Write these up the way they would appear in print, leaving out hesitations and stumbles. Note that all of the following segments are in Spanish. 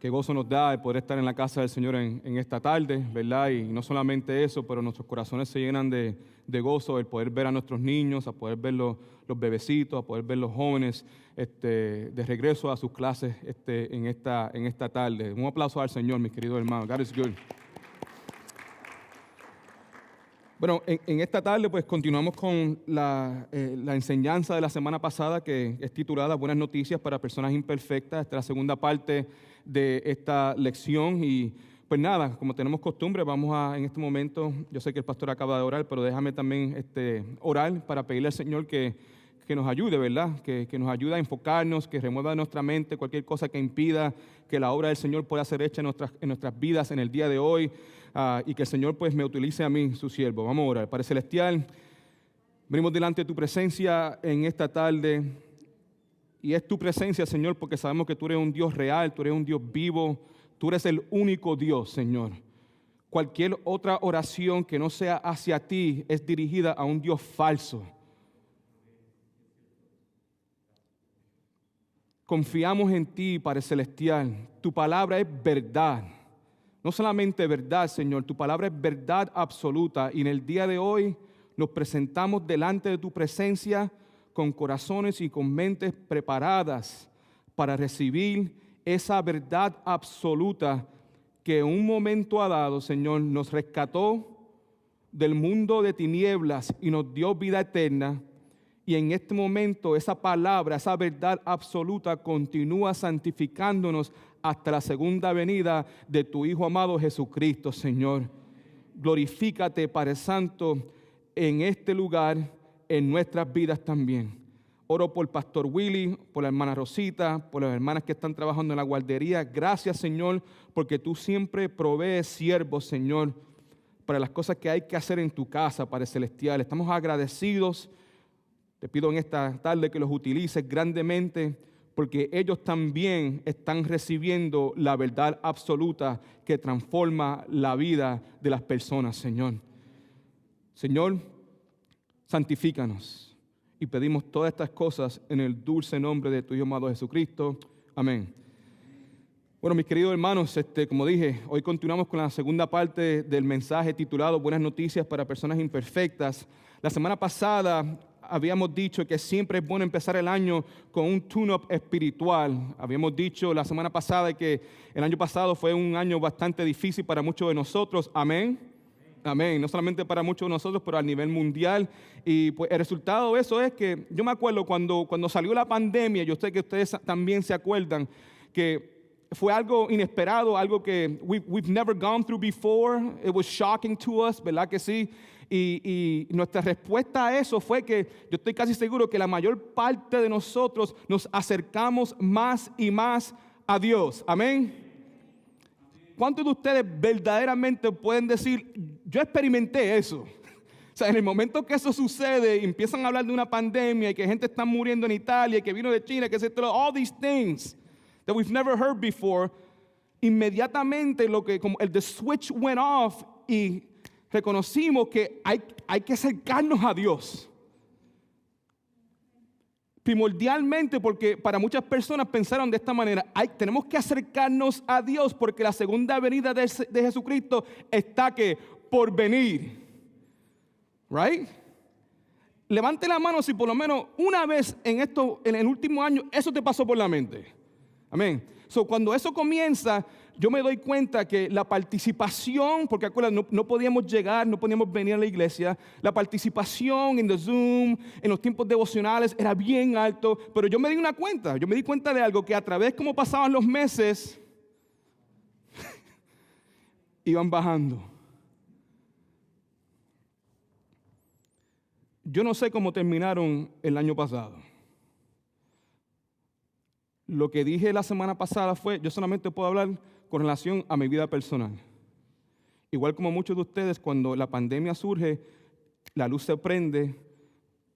Qué gozo nos da el poder estar en la casa del Señor en esta tarde, ¿verdad? Y no solamente eso, pero nuestros corazones se llenan de gozo, el poder ver a nuestros niños, a poder ver los bebecitos, a poder ver los jóvenes de regreso a sus clases en esta tarde. Un aplauso al Señor, mis queridos hermanos. God is good. Bueno, en esta tarde pues continuamos con la enseñanza de la semana pasada, que es titulada Buenas Noticias para Personas Imperfectas. Esta es la segunda parte de esta lección y pues nada, como tenemos costumbre, vamos a en este momento, yo sé que el pastor acaba de orar, pero déjame también orar para pedirle al Señor que nos ayude, ¿verdad? Que nos ayude a enfocarnos, que remueva de nuestra mente cualquier cosa que impida que la obra del Señor pueda ser hecha en nuestras vidas en el día de hoy, y que el Señor pues me utilice a mí, su siervo. Vamos a orar. Padre Celestial, venimos delante de tu presencia en esta tarde, y es tu presencia, Señor, porque sabemos que tú eres un Dios real, tú eres un Dios vivo, tú eres el único Dios, Señor. Cualquier otra oración que no sea hacia ti es dirigida a un Dios falso. Confiamos en ti, Padre Celestial. Tu palabra es verdad. No solamente verdad, Señor, tu palabra es verdad absoluta. Y en el día de hoy nos presentamos delante de tu presencia con corazones y con mentes preparadas para recibir esa verdad absoluta que en un momento dado, Señor, nos rescató del mundo de tinieblas y nos dio vida eterna. Y en este momento esa palabra, esa verdad absoluta continúa santificándonos hasta la segunda venida de tu Hijo amado Jesucristo, Señor. Glorifícate, Padre Santo, en este lugar, en nuestras vidas también. Oro por el pastor Willy, por la hermana Rosita, por las hermanas que están trabajando en la guardería. Gracias, Señor, porque tú siempre provees siervos, Señor, para las cosas que hay que hacer en tu casa, Padre Celestial. Estamos agradecidos. Te pido en esta tarde que los utilices grandemente, porque ellos también están recibiendo la verdad absoluta que transforma la vida de las personas, Señor. Señor, santifícanos y pedimos todas estas cosas en el dulce nombre de tu Hijo amado Jesucristo. Amén. Bueno, mis queridos hermanos, como dije, hoy continuamos con la segunda parte del mensaje titulado Buenas Noticias para Personas Imperfectas. La semana pasada habíamos dicho que siempre es bueno empezar el año con un tune-up espiritual. Habíamos dicho la semana pasada que el año pasado fue un año bastante difícil para muchos de nosotros. Amén. Amén. No solamente para muchos de nosotros, pero a nivel mundial. Y pues el resultado de eso es que yo me acuerdo cuando salió la pandemia, yo sé que ustedes también se acuerdan que fue algo inesperado, algo que we've never gone through before. It was shocking to us, ¿verdad que sí? Y nuestra respuesta a eso fue que yo estoy casi seguro que la mayor parte de nosotros nos acercamos más y más a Dios. Amén. ¿Cuántos de ustedes verdaderamente pueden decir, yo experimenté eso? O sea, en el momento que eso sucede y empiezan a hablar de una pandemia y que gente está muriendo en Italia y que vino de China, que se all these things that we've never heard before, inmediatamente the switch went off y reconocimos que hay que acercarnos a Dios. Primordialmente porque para muchas personas pensaron de esta manera, tenemos que acercarnos a Dios porque la segunda venida de Jesucristo está que por venir. Right? Levante la mano si por lo menos una vez en el último año eso te pasó por la mente. Amén. So, cuando eso comienza, yo me doy cuenta que la participación, porque acuérdense, no podíamos llegar, no podíamos venir a la iglesia, la participación en the Zoom, en los tiempos devocionales era bien alto, pero yo me di cuenta de algo, que a través como pasaban los meses, iban bajando. Yo no sé cómo terminaron el año pasado. Lo que dije la semana pasada fue, yo solamente puedo hablar con relación a mi vida personal. Igual como muchos de ustedes, cuando la pandemia surge, la luz se prende.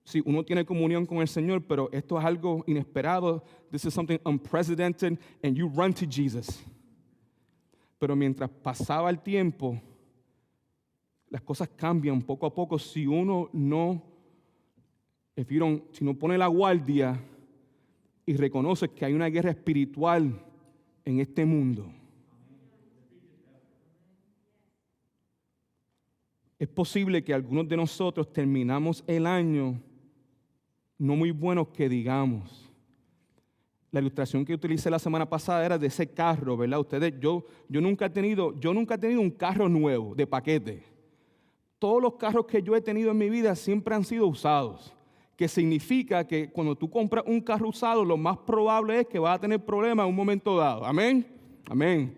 Sí, uno tiene comunión con el Señor, pero esto es algo inesperado. This is something unprecedented, and you run to Jesus. Pero mientras pasaba el tiempo, las cosas cambian poco a poco si uno no pone la guardia y reconoce que hay una guerra espiritual en este mundo. Es posible que algunos de nosotros terminamos el año no muy buenos que digamos. La ilustración que utilicé la semana pasada era de ese carro, ¿verdad? Yo nunca he tenido un carro nuevo de paquete. Todos los carros que yo he tenido en mi vida siempre han sido usados, que significa que cuando tú compras un carro usado, lo más probable es que vas a tener problemas en un momento dado. Amén. Amén.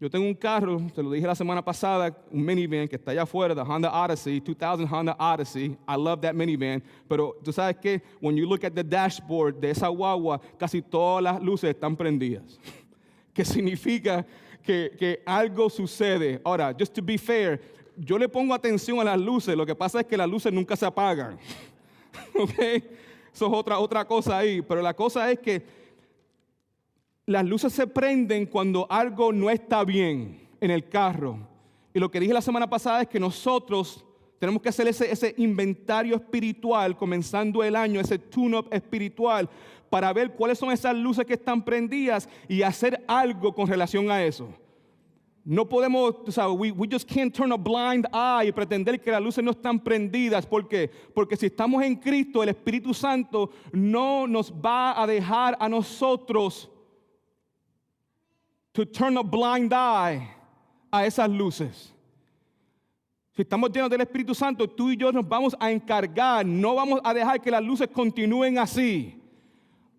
Yo tengo un carro, te lo dije la semana pasada, un minivan que está allá afuera, the Honda Odyssey, 2000 Honda Odyssey. I love that minivan. Pero tú sabes que, when you look at the dashboard de esa guagua, casi todas las luces están prendidas. Que significa que algo sucede. Ahora, just to be fair, yo le pongo atención a las luces. Lo que pasa es que las luces nunca se apagan. ¿Ok? Eso es otra cosa ahí. Pero la cosa es que las luces se prenden cuando algo no está bien en el carro. Y lo que dije la semana pasada es que nosotros tenemos que hacer ese inventario espiritual, comenzando el año, ese tune-up espiritual, para ver cuáles son esas luces que están prendidas y hacer algo con relación a eso. No podemos, tú sabes, we just can't turn a blind eye y pretender que las luces no están prendidas. ¿Por qué? Porque si estamos en Cristo, el Espíritu Santo no nos va a dejar a nosotros to turn a blind eye a esas luces. Si estamos llenos del Espíritu Santo, tú y yo nos vamos a encargar, no vamos a dejar que las luces continúen así.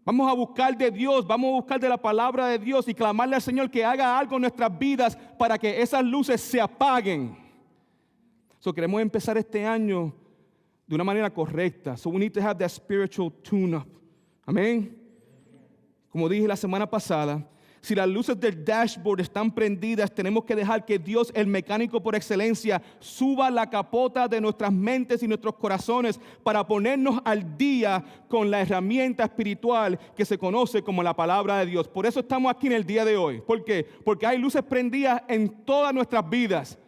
Vamos a buscar de Dios, vamos a buscar de la palabra de Dios y clamarle al Señor que haga algo en nuestras vidas para que esas luces se apaguen. Queremos empezar este año de una manera correcta. So we need to have that spiritual tune-up. Amén. Como dije la semana pasada, si las luces del dashboard están prendidas, tenemos que dejar que Dios, el mecánico por excelencia, suba la capota de nuestras mentes y nuestros corazones para ponernos al día con la herramienta espiritual que se conoce como la palabra de Dios. Por eso estamos aquí en el día de hoy. ¿Por qué? Porque hay luces prendidas en todas nuestras vidas.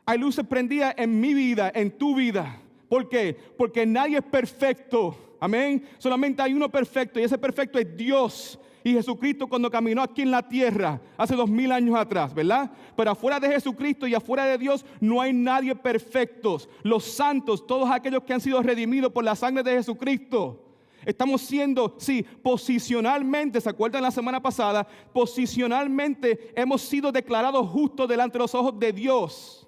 Hay luces prendidas en mi vida, en tu vida. ¿Por qué? Porque nadie es perfecto. Amén. Solamente hay uno perfecto y ese perfecto es Dios. Y Jesucristo cuando caminó aquí en la tierra hace 2000 años atrás, ¿verdad? Pero afuera de Jesucristo y afuera de Dios no hay nadie perfecto. Los santos, todos aquellos que han sido redimidos por la sangre de Jesucristo. Estamos siendo, sí, posicionalmente, ¿se acuerdan la semana pasada? Posicionalmente hemos sido declarados justos delante de los ojos de Dios.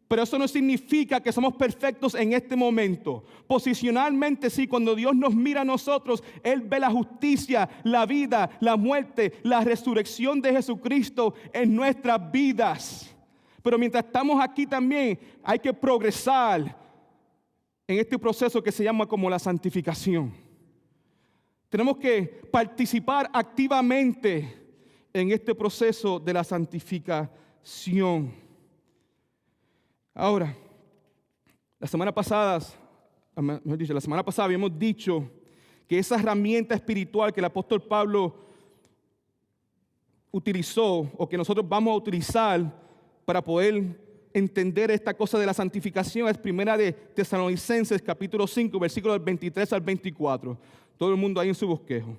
Pero eso no significa que somos perfectos en este momento. Posicionalmente sí, cuando Dios nos mira a nosotros, Él ve la justicia, la vida, la muerte, la resurrección de Jesucristo en nuestras vidas. Pero mientras estamos aquí también hay que progresar en este proceso que se llama como la santificación. Tenemos que participar activamente en este proceso de la santificación. Ahora, la semana pasada habíamos dicho que esa herramienta espiritual que el apóstol Pablo utilizó o que nosotros vamos a utilizar para poder entender esta cosa de la santificación es primera de Tesalonicenses capítulo 5 versículos del 23 al 24. Todo el mundo ahí en su bosquejo.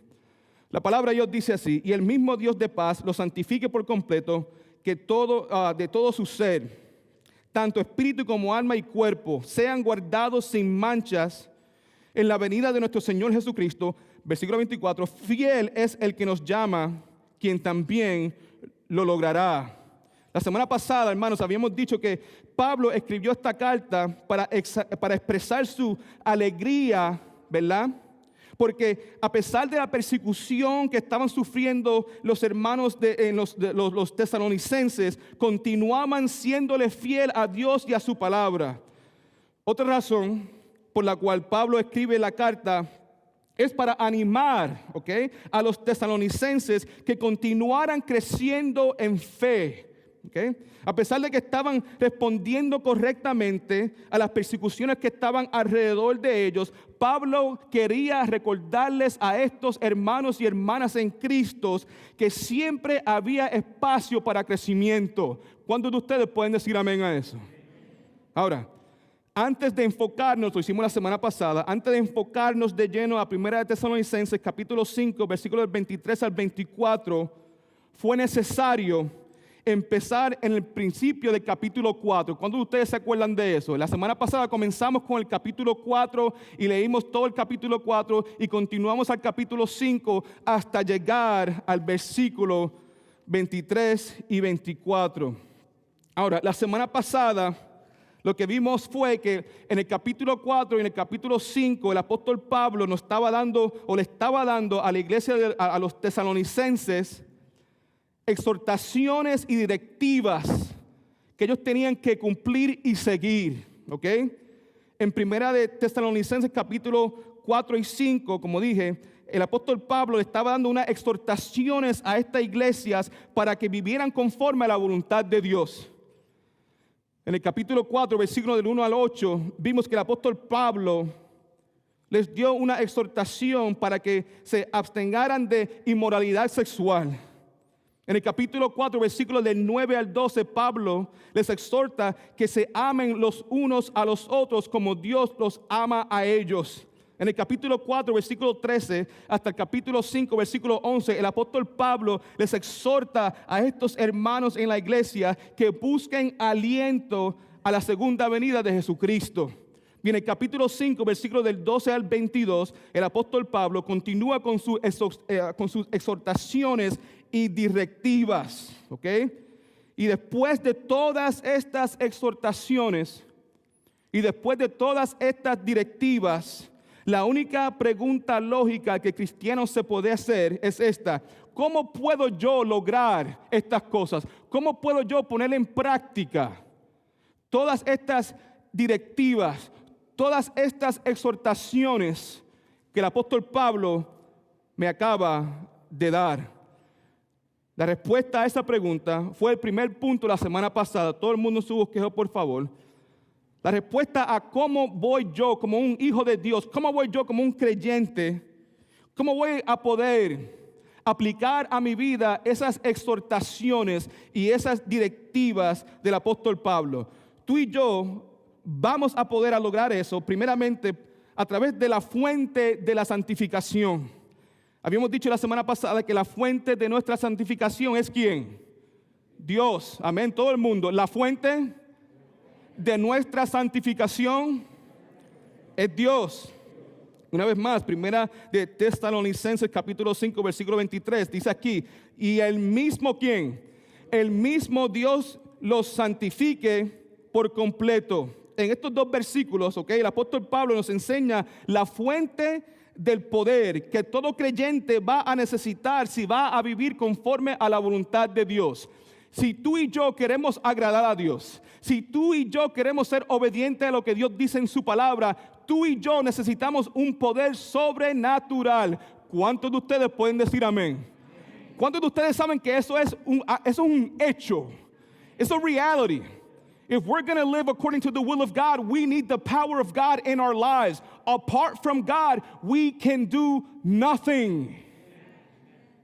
La palabra de Dios dice así: y el mismo Dios de paz los santifique por completo, que de todo su ser, tanto espíritu como alma y cuerpo, sean guardados sin manchas en la venida de nuestro Señor Jesucristo. Versículo 24, fiel es el que nos llama, quien también lo logrará. La semana pasada, hermanos, habíamos dicho que Pablo escribió esta carta para expresar su alegría, ¿verdad? Porque a pesar de la persecución que estaban sufriendo los hermanos los tesalonicenses, continuaban siéndole fiel a Dios y a su palabra. Otra razón por la cual Pablo escribe la carta es para animar, a los tesalonicenses que continuaran creciendo en fe. A pesar de que estaban respondiendo correctamente a las persecuciones que estaban alrededor de ellos, Pablo quería recordarles a estos hermanos y hermanas en Cristo que siempre había espacio para crecimiento. ¿Cuántos de ustedes pueden decir amén a eso? Ahora, antes de enfocarnos, lo hicimos la semana pasada, antes de enfocarnos de lleno a 1 de Tesalonicenses, capítulo 5, versículos del 23 al 24, fue necesario empezar en el principio del capítulo 4. ¿Cuántos de ustedes se acuerdan de eso? La semana pasada comenzamos con el capítulo 4 y leímos todo el capítulo 4 y continuamos al capítulo 5 hasta llegar al versículo 23 y 24. Ahora, la semana pasada lo que vimos fue que en el capítulo 4 y en el capítulo 5 el apóstol Pablo nos estaba dando o le estaba dando a la iglesia, a los tesalonicenses, exhortaciones y directivas que ellos tenían que cumplir y seguir, ¿ok? En primera de Tesalonicenses capítulo 4 y 5, como dije, el apóstol Pablo le estaba dando unas exhortaciones a estas iglesias para que vivieran conforme a la voluntad de Dios. En el capítulo 4, versículos del 1 al 8, vimos que el apóstol Pablo les dio una exhortación para que se abstengaran de inmoralidad sexual. En el capítulo 4, versículos del 9 al 12, Pablo les exhorta que se amen los unos a los otros como Dios los ama a ellos. En el capítulo 4, versículo 13, hasta el capítulo 5, versículo 11, el apóstol Pablo les exhorta a estos hermanos en la iglesia que busquen aliento a la segunda venida de Jesucristo. Y en el capítulo 5, versículos del 12 al 22, el apóstol Pablo continúa con sus exhortaciones y directivas, ¿ok? Y después de todas estas exhortaciones y después de todas estas directivas, la única pregunta lógica que cristiano se puede hacer es esta: ¿cómo puedo yo lograr estas cosas? ¿Cómo puedo yo poner en práctica todas estas directivas, todas estas exhortaciones que el apóstol Pablo me acaba de dar? La respuesta a esa pregunta fue el primer punto la semana pasada. Todo el mundo su bosquejo, por favor. La respuesta a cómo voy yo como un hijo de Dios, cómo voy yo como un creyente, cómo voy a poder aplicar a mi vida esas exhortaciones y esas directivas del apóstol Pablo. Tú y yo vamos a poder lograr eso primeramente a través de la fuente de la santificación. Habíamos dicho la semana pasada que la fuente de nuestra santificación es ¿quién? Dios. Amén, todo el mundo. La fuente de nuestra santificación es Dios. Una vez más, primera de Tesalonicenses capítulo 5 versículo 23 dice aquí: y el mismo ¿quién? El mismo Dios los santifique por completo. En estos dos versículos, ¿ok?, el apóstol Pablo nos enseña la fuente del poder que todo creyente va a necesitar si va a vivir conforme a la voluntad de Dios. Si tú y yo queremos agradar a Dios, si tú y yo queremos ser obedientes a lo que Dios dice en su palabra, tú y yo necesitamos un poder sobrenatural. ¿Cuántos de ustedes pueden decir amén? ¿Cuántos de ustedes saben que eso es un hecho? It's a reality. If we're going to live according to the will of God, we need the power of God in our lives. Apart from God, we can do nothing.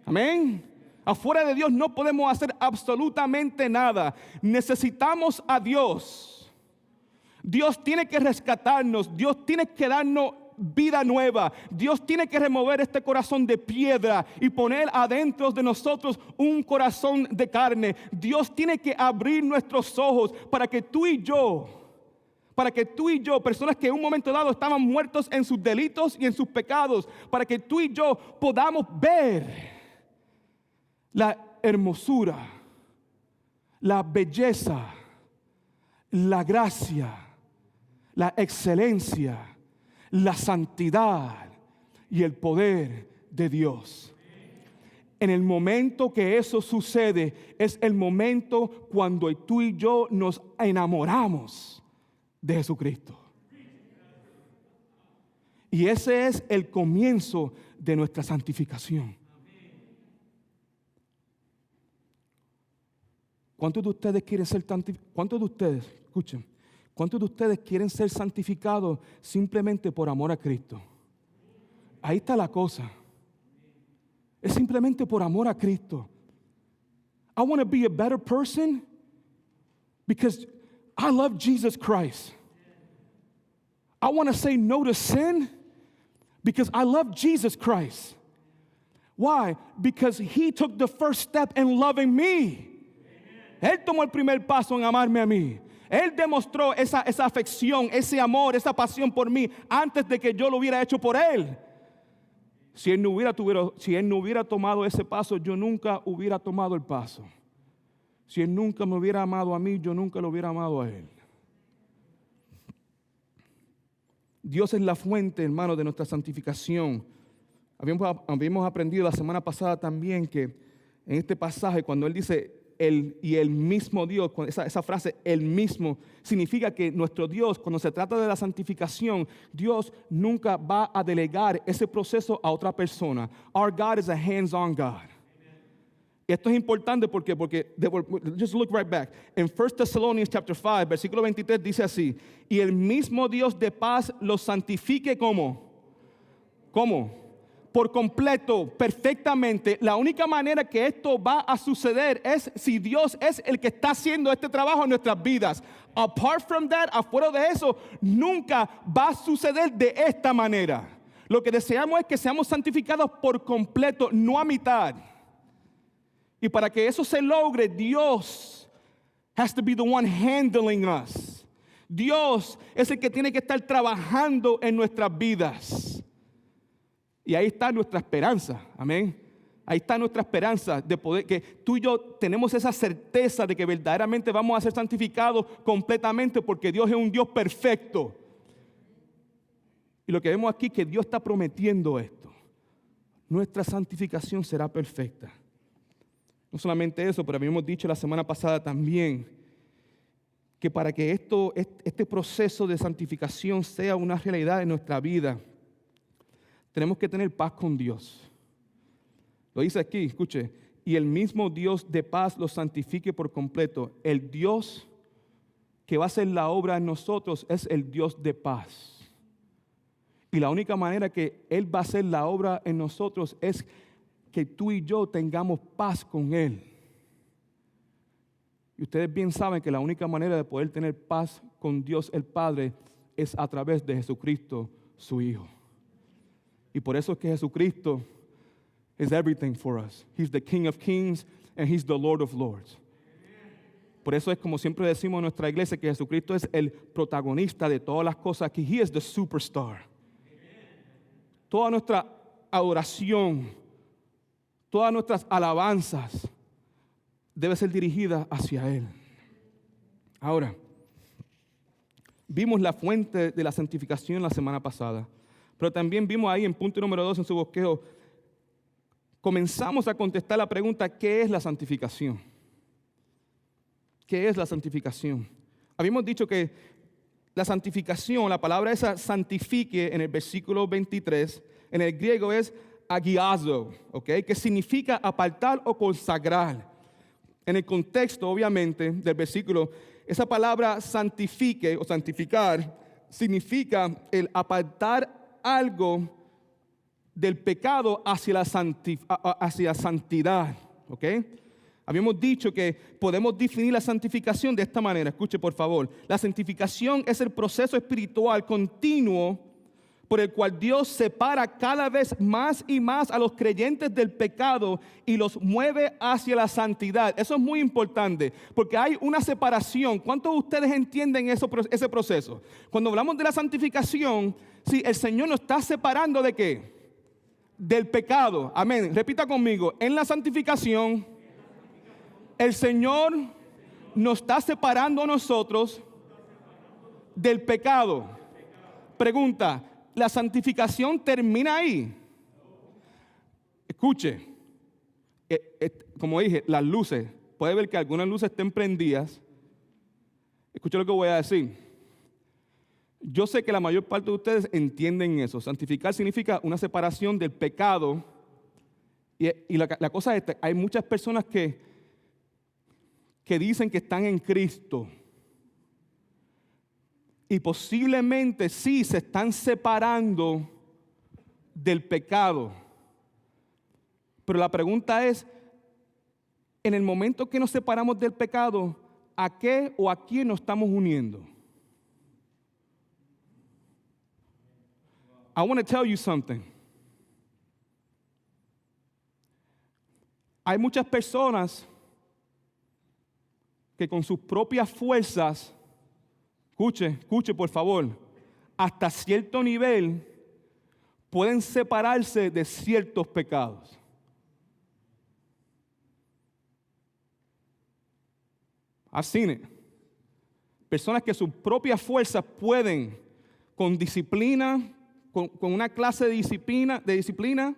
Amén. Afuera de Dios no podemos hacer absolutamente nada. Necesitamos a Dios. Dios tiene que rescatarnos. Dios tiene que darnos vida nueva. Dios tiene que remover este corazón de piedra y poner adentro de nosotros un corazón de carne. Dios tiene que abrir nuestros ojos para que tú y yo, personas que en un momento dado estaban muertos en sus delitos y en sus pecados, para que tú y yo podamos ver la hermosura, la belleza, la gracia, la excelencia, la santidad y el poder de Dios. En el momento que eso sucede, es el momento cuando tú y yo nos enamoramos de Jesucristo. Y ese es el comienzo de nuestra santificación. ¿Cuántos de ustedes quieren ser santificados? ¿Cuántos de ustedes, escuchen, cuántos de ustedes quieren ser santificados simplemente por amor a Cristo? Ahí está la cosa. Es simplemente por amor a Cristo. I want to be a better person because I love Jesus Christ. I want to say no to sin because I love Jesus Christ. Why? Because He took the first step in loving me. Él tomó el primer paso en amarme a mí. Él demostró esa afección, ese amor, esa pasión por mí antes de que yo lo hubiera hecho por Él. Si Él no hubiera tomado ese paso, yo nunca hubiera tomado el paso. Si Él nunca me hubiera amado a mí, yo nunca lo hubiera amado a Él. Dios es la fuente, hermano, de nuestra santificación. Habíamos aprendido la semana pasada también que en este pasaje, cuando Él dice el mismo Dios, esa frase, el mismo, significa que nuestro Dios, cuando se trata de la santificación, Dios nunca va a delegar ese proceso a otra persona. Our God is a hands-on God. Esto es importante porque just look right back. En 1 Thessalonians chapter 5, versículo 23 dice así: y el mismo Dios de paz los santifique ¿cómo? Por completo, perfectamente. La única manera que esto va a suceder es si Dios es el que está haciendo este trabajo en nuestras vidas. Apart from that, afuera de eso, nunca va a suceder de esta manera. Lo que deseamos es que seamos santificados por completo, no a mitad. Y para que eso se logre, Dios has to be the one handling us. Dios es el que tiene que estar trabajando en nuestras vidas. Y ahí está nuestra esperanza, amén. Ahí está nuestra esperanza de poder, que tú y yo tenemos esa certeza de que verdaderamente vamos a ser santificados completamente porque Dios es un Dios perfecto. Y lo que vemos aquí es que Dios está prometiendo esto. Nuestra santificación será perfecta. No solamente eso, pero habíamos dicho la semana pasada también que para que este proceso de santificación sea una realidad en nuestra vida, tenemos que tener paz con Dios. Lo dice aquí, escuche, y el mismo Dios de paz los santifique por completo. El Dios que va a hacer la obra en nosotros es el Dios de paz. Y la única manera que Él va a hacer la obra en nosotros es que tú y yo tengamos paz con Él. Y ustedes bien saben que la única manera de poder tener paz con Dios el Padre es a través de Jesucristo, su Hijo. Y por eso es que Jesucristo is everything for us. He's the King of Kings and He's the Lord of Lords. Por eso es como siempre decimos en nuestra iglesia que Jesucristo es el protagonista de todas las cosas, que He is the superstar. Toda nuestra adoración, todas nuestras alabanzas debe ser dirigida hacia Él. Ahora, vimos la fuente de la santificación la semana pasada, pero también vimos ahí en punto número 2 en su bosquejo, comenzamos a contestar la pregunta, ¿qué es la santificación? ¿Qué es la santificación? Habíamos dicho que la santificación, la palabra esa santifique en el versículo 23, en el griego es agiazo, ¿okay? Que significa apartar o consagrar. En el contexto, obviamente, del versículo, esa palabra santifique o santificar significa el apartar algo del pecado hacia la santidad, ¿ok? Habíamos dicho que podemos definir la santificación de esta manera. Escuche, por favor. La santificación es el proceso espiritual continuo por el cual Dios separa cada vez más y más a los creyentes del pecado y los mueve hacia la santidad. Eso es muy importante, porque hay una separación. ¿Cuántos de ustedes entienden ese proceso? Cuando hablamos de la santificación, sí, el Señor nos está separando ¿de qué? Del pecado. Amén. Repita conmigo. En la santificación, el Señor nos está separando a nosotros del pecado. Pregunta, ¿la santificación termina ahí? Escuche, como dije, las luces, puede ver que algunas luces estén prendidas. Escuche lo que voy a decir. Yo sé que la mayor parte de ustedes entienden eso. Santificar significa una separación del pecado. Y la cosa es esta, hay muchas personas que dicen que están en Cristo. Y posiblemente sí se están separando del pecado. Pero la pregunta es, en el momento que nos separamos del pecado, ¿a qué o a quién nos estamos uniendo? I want to tell you something. Hay muchas personas que con sus propias fuerzas, escuche por favor, hasta cierto nivel pueden separarse de ciertos pecados. I've seen it. Personas que sus propias fuerzas pueden, con disciplina, con una clase de disciplina,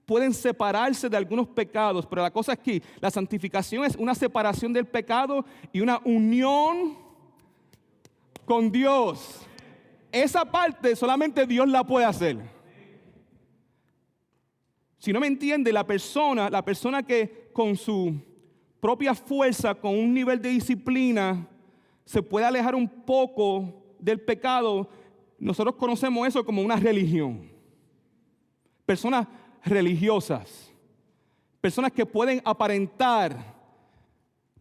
pueden separarse de algunos pecados. Pero la cosa es que la santificación es una separación del pecado y una unión con Dios. Esa parte solamente Dios la puede hacer. Si no me entiende, la persona que con su propia fuerza, con un nivel de disciplina, se puede alejar un poco del pecado, nosotros conocemos eso como una religión. Personas religiosas, personas que pueden aparentar,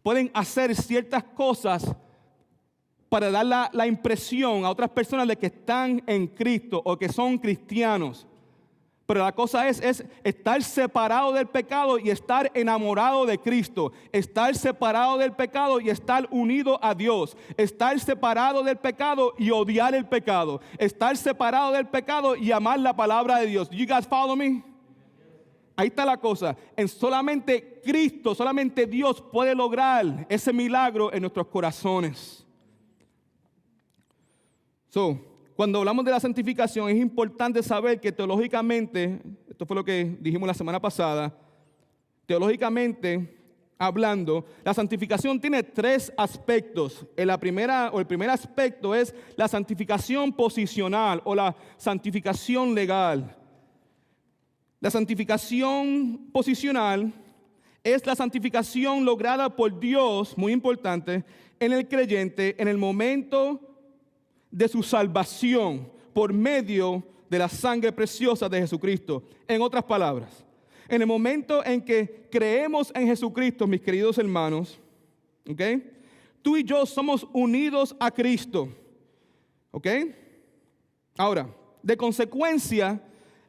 pueden hacer ciertas cosas para dar la impresión a otras personas de que están en Cristo o que son cristianos. Pero la cosa es estar separado del pecado y estar enamorado de Cristo. Estar separado del pecado y estar unido a Dios. Estar separado del pecado y odiar el pecado. Estar separado del pecado y amar la palabra de Dios. You guys follow me? Ahí está la cosa. En solamente Cristo, solamente Dios puede lograr ese milagro en nuestros corazones. Cuando hablamos de la santificación, es importante saber que teológicamente, esto fue lo que dijimos la semana pasada, teológicamente hablando, la santificación tiene tres aspectos. El primer aspecto es la santificación posicional o la santificación legal. La santificación posicional es la santificación lograda por Dios, muy importante, en el creyente en el momento de su salvación por medio de la sangre preciosa de Jesucristo. En otras palabras, en el momento en que creemos en Jesucristo, mis queridos hermanos, ¿okay? Tú y yo somos unidos a Cristo, ¿ok? Ahora, de consecuencia,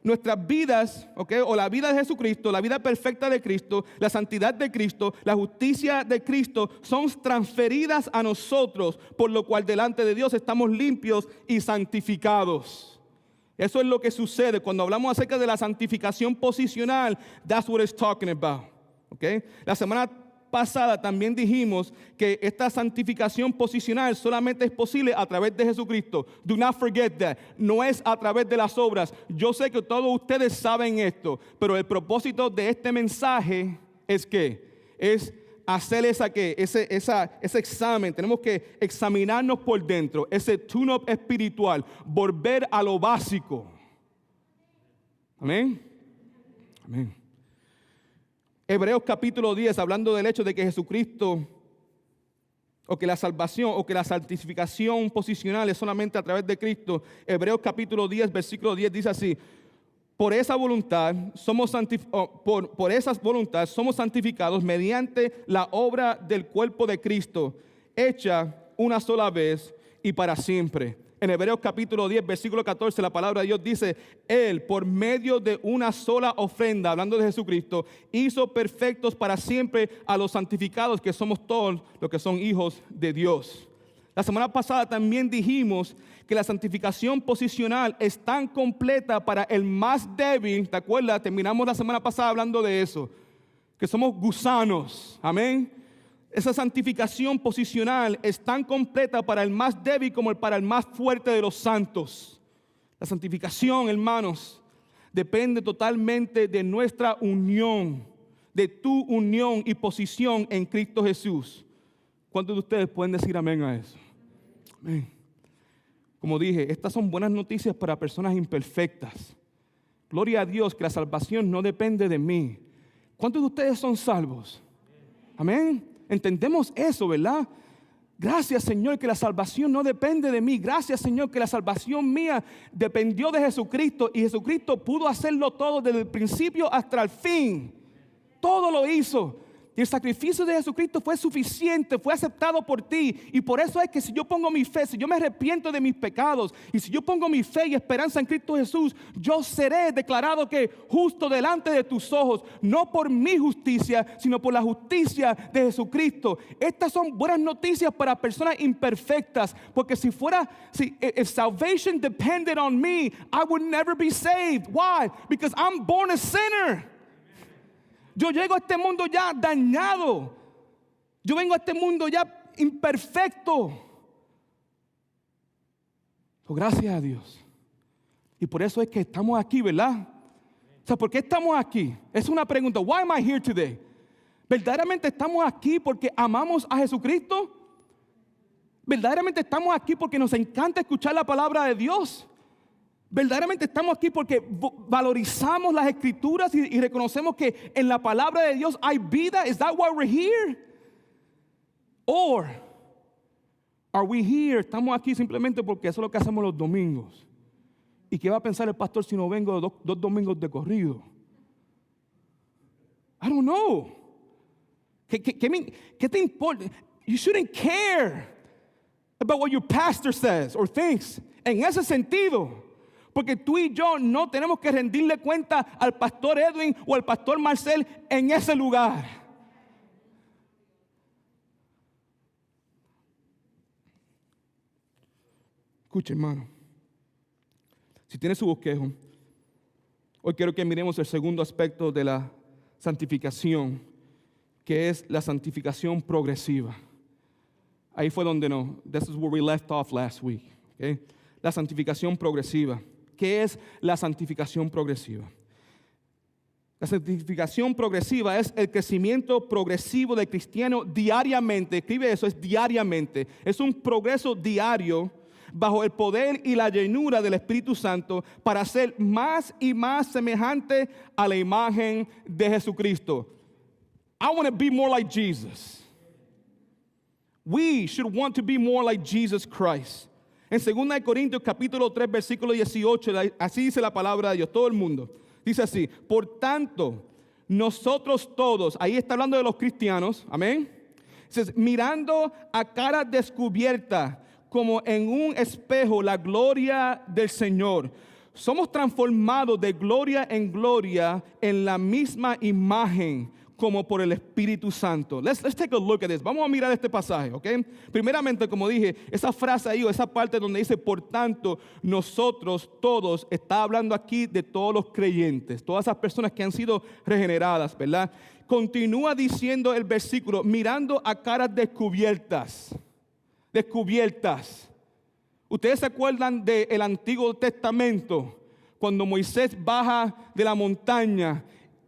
nuestras vidas, ¿okay? O la vida de Jesucristo, la vida perfecta de Cristo, la santidad de Cristo, la justicia de Cristo son transferidas a nosotros, por lo cual delante de Dios estamos limpios y santificados. Eso es lo que sucede cuando hablamos acerca de la santificación posicional. That's what it's talking about. ¿Okay? La semana pasada también dijimos que esta santificación posicional solamente es posible a través de Jesucristo. Do not forget that. No es a través de las obras. Yo sé que todos ustedes saben esto, pero el propósito de este mensaje es que es hacer ese examen. Tenemos que examinarnos por dentro, ese tune-up espiritual, volver a lo básico. Amén. Amén. Hebreos capítulo 10, hablando del hecho de que Jesucristo, o que la salvación, o que la santificación posicional es solamente a través de Cristo. Hebreos capítulo 10, versículo 10 dice así: por esa voluntad somos santificados mediante la obra del cuerpo de Cristo, hecha una sola vez y para siempre. En Hebreos capítulo 10, versículo 14, la palabra de Dios dice: Él, por medio de una sola ofrenda, hablando de Jesucristo, hizo perfectos para siempre a los santificados, que somos todos los que son hijos de Dios. La semana pasada también dijimos que la santificación posicional es tan completa para el más débil. ¿Te acuerdas? Terminamos la semana pasada hablando de eso, que somos gusanos. Amén. Esa santificación posicional es tan completa para el más débil como para el más fuerte de los santos. La santificación, hermanos, depende totalmente de nuestra unión, de tu unión y posición en Cristo Jesús. ¿Cuántos de ustedes pueden decir amén a eso? Amén. Como dije, estas son buenas noticias para personas imperfectas. Gloria a Dios que la salvación no depende de mí. ¿Cuántos de ustedes son salvos? Amén. Entendemos eso, ¿verdad? Gracias, Señor, que la salvación no depende de mí. Gracias, Señor, que la salvación mía dependió de Jesucristo. Y Jesucristo pudo hacerlo todo desde el principio hasta el fin. Todo lo hizo. Y el sacrificio de Jesucristo fue suficiente, fue aceptado por ti. Y por eso es que si yo pongo mi fe, si yo me arrepiento de mis pecados, y si yo pongo mi fe y esperanza en Cristo Jesús, yo seré declarado que justo delante de tus ojos, no por mi justicia, sino por la justicia de Jesucristo. Estas son buenas noticias para personas imperfectas, porque si if salvation depended on me, I would never be saved. Why? Because I'm born a sinner. Yo llego a este mundo ya dañado. Yo vengo a este mundo ya imperfecto. Gracias a Dios. Y por eso es que estamos aquí, ¿verdad? O sea, ¿por qué estamos aquí? Es una pregunta. Why am I here today? ¿Verdaderamente estamos aquí porque amamos a Jesucristo? ¿Verdaderamente estamos aquí porque nos encanta escuchar la palabra de Dios? ¿Verdaderamente estamos aquí porque valorizamos las Escrituras y reconocemos que en la palabra de Dios hay vida? Is that why we're here? Or are we here? Estamos aquí simplemente porque eso es lo que hacemos los domingos. ¿Y qué va a pensar el pastor si no vengo dos domingos de corrido? I don't know. ¿Qué te importa? You shouldn't care about what your pastor says or thinks. En ese sentido. Porque tú y yo no tenemos que rendirle cuenta al pastor Edwin o al pastor Marcel en ese lugar. Escuche, hermano. Si tiene su bosquejo, hoy quiero que miremos el segundo aspecto de la santificación, que es la santificación progresiva. Ahí fue donde this is where we left off last week. Okay? La santificación progresiva. ¿Qué es la santificación progresiva? La santificación progresiva es el crecimiento progresivo del cristiano diariamente. Escribe eso, es diariamente. Es un progreso diario bajo el poder y la llenura del Espíritu Santo para ser más y más semejante a la imagen de Jesucristo. I want to be more like Jesus. We should want to be more like Jesus Christ. En 2 Corintios capítulo 3 versículo 18, así dice la palabra de Dios, todo el mundo. Dice así, por tanto, nosotros todos, ahí está hablando de los cristianos, amén. Dice, mirando a cara descubierta, como en un espejo, la gloria del Señor. Somos transformados de gloria en gloria en la misma imagen, como por el Espíritu Santo. Let's take a look at this. Vamos a mirar este pasaje, ¿ok? Primeramente, como dije, esa frase ahí o esa parte donde dice, por tanto, nosotros todos, está hablando aquí de todos los creyentes, todas esas personas que han sido regeneradas, ¿verdad? Continúa diciendo el versículo, mirando a caras descubiertas. Descubiertas. ¿Ustedes se acuerdan del Antiguo Testamento? Cuando Moisés baja de la montaña,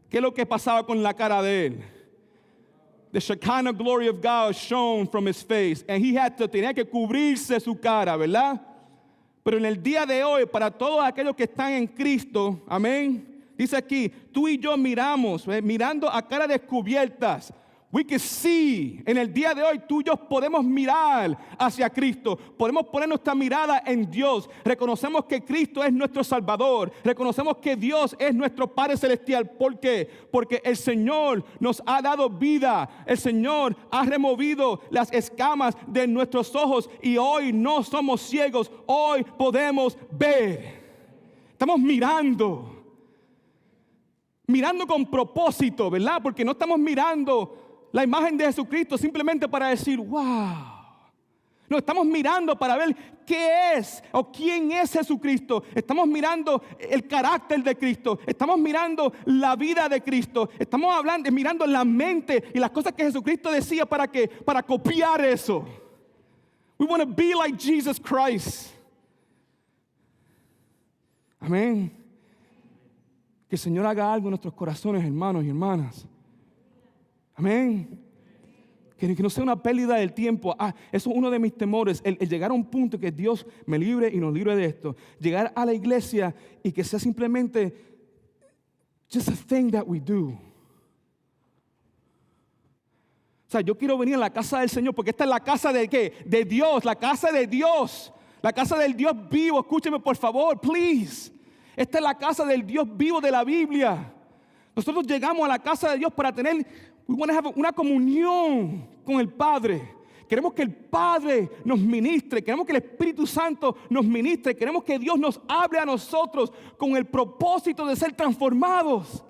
¿qué es lo que pasaba con la cara de él? The Shekinah glory of God shone from his face. And tenía que cubrirse su cara, ¿verdad? Pero en el día de hoy, para todos aquellos que están en Cristo, amén, dice aquí, tú y yo mirando a caras descubiertas. We can see, en el día de hoy tú y yo podemos mirar hacia Cristo, podemos poner nuestra mirada en Dios, reconocemos que Cristo es nuestro Salvador, reconocemos que Dios es nuestro Padre Celestial. ¿Por qué? Porque el Señor nos ha dado vida, el Señor ha removido las escamas de nuestros ojos y hoy no somos ciegos, hoy podemos ver. Estamos mirando con propósito, ¿verdad? Porque no estamos mirando la imagen de Jesucristo simplemente para decir, wow. No, estamos mirando para ver qué es o quién es Jesucristo. Estamos mirando el carácter de Cristo. Estamos mirando la vida de Cristo. Estamos mirando la mente y las cosas que Jesucristo decía para copiar eso. We want to be like Jesus Christ. Amén. Que el Señor haga algo en nuestros corazones, hermanos y hermanas. Amén. Que no sea una pérdida del tiempo. Eso es uno de mis temores. El llegar a un punto que Dios me libre y nos libre de esto. Llegar a la iglesia y que sea simplemente just a thing that we do. O sea, yo quiero venir a la casa del Señor porque esta es la casa de ¿qué? De Dios, la casa de Dios. La casa del Dios vivo. Escúcheme por favor, please. Esta es la casa del Dios vivo de la Biblia. Nosotros llegamos a la casa de Dios para tener We want to have una comunión con el Padre. Queremos que el Padre nos ministre. Queremos que el Espíritu Santo nos ministre. Queremos que Dios nos hable a nosotros con el propósito de ser transformados.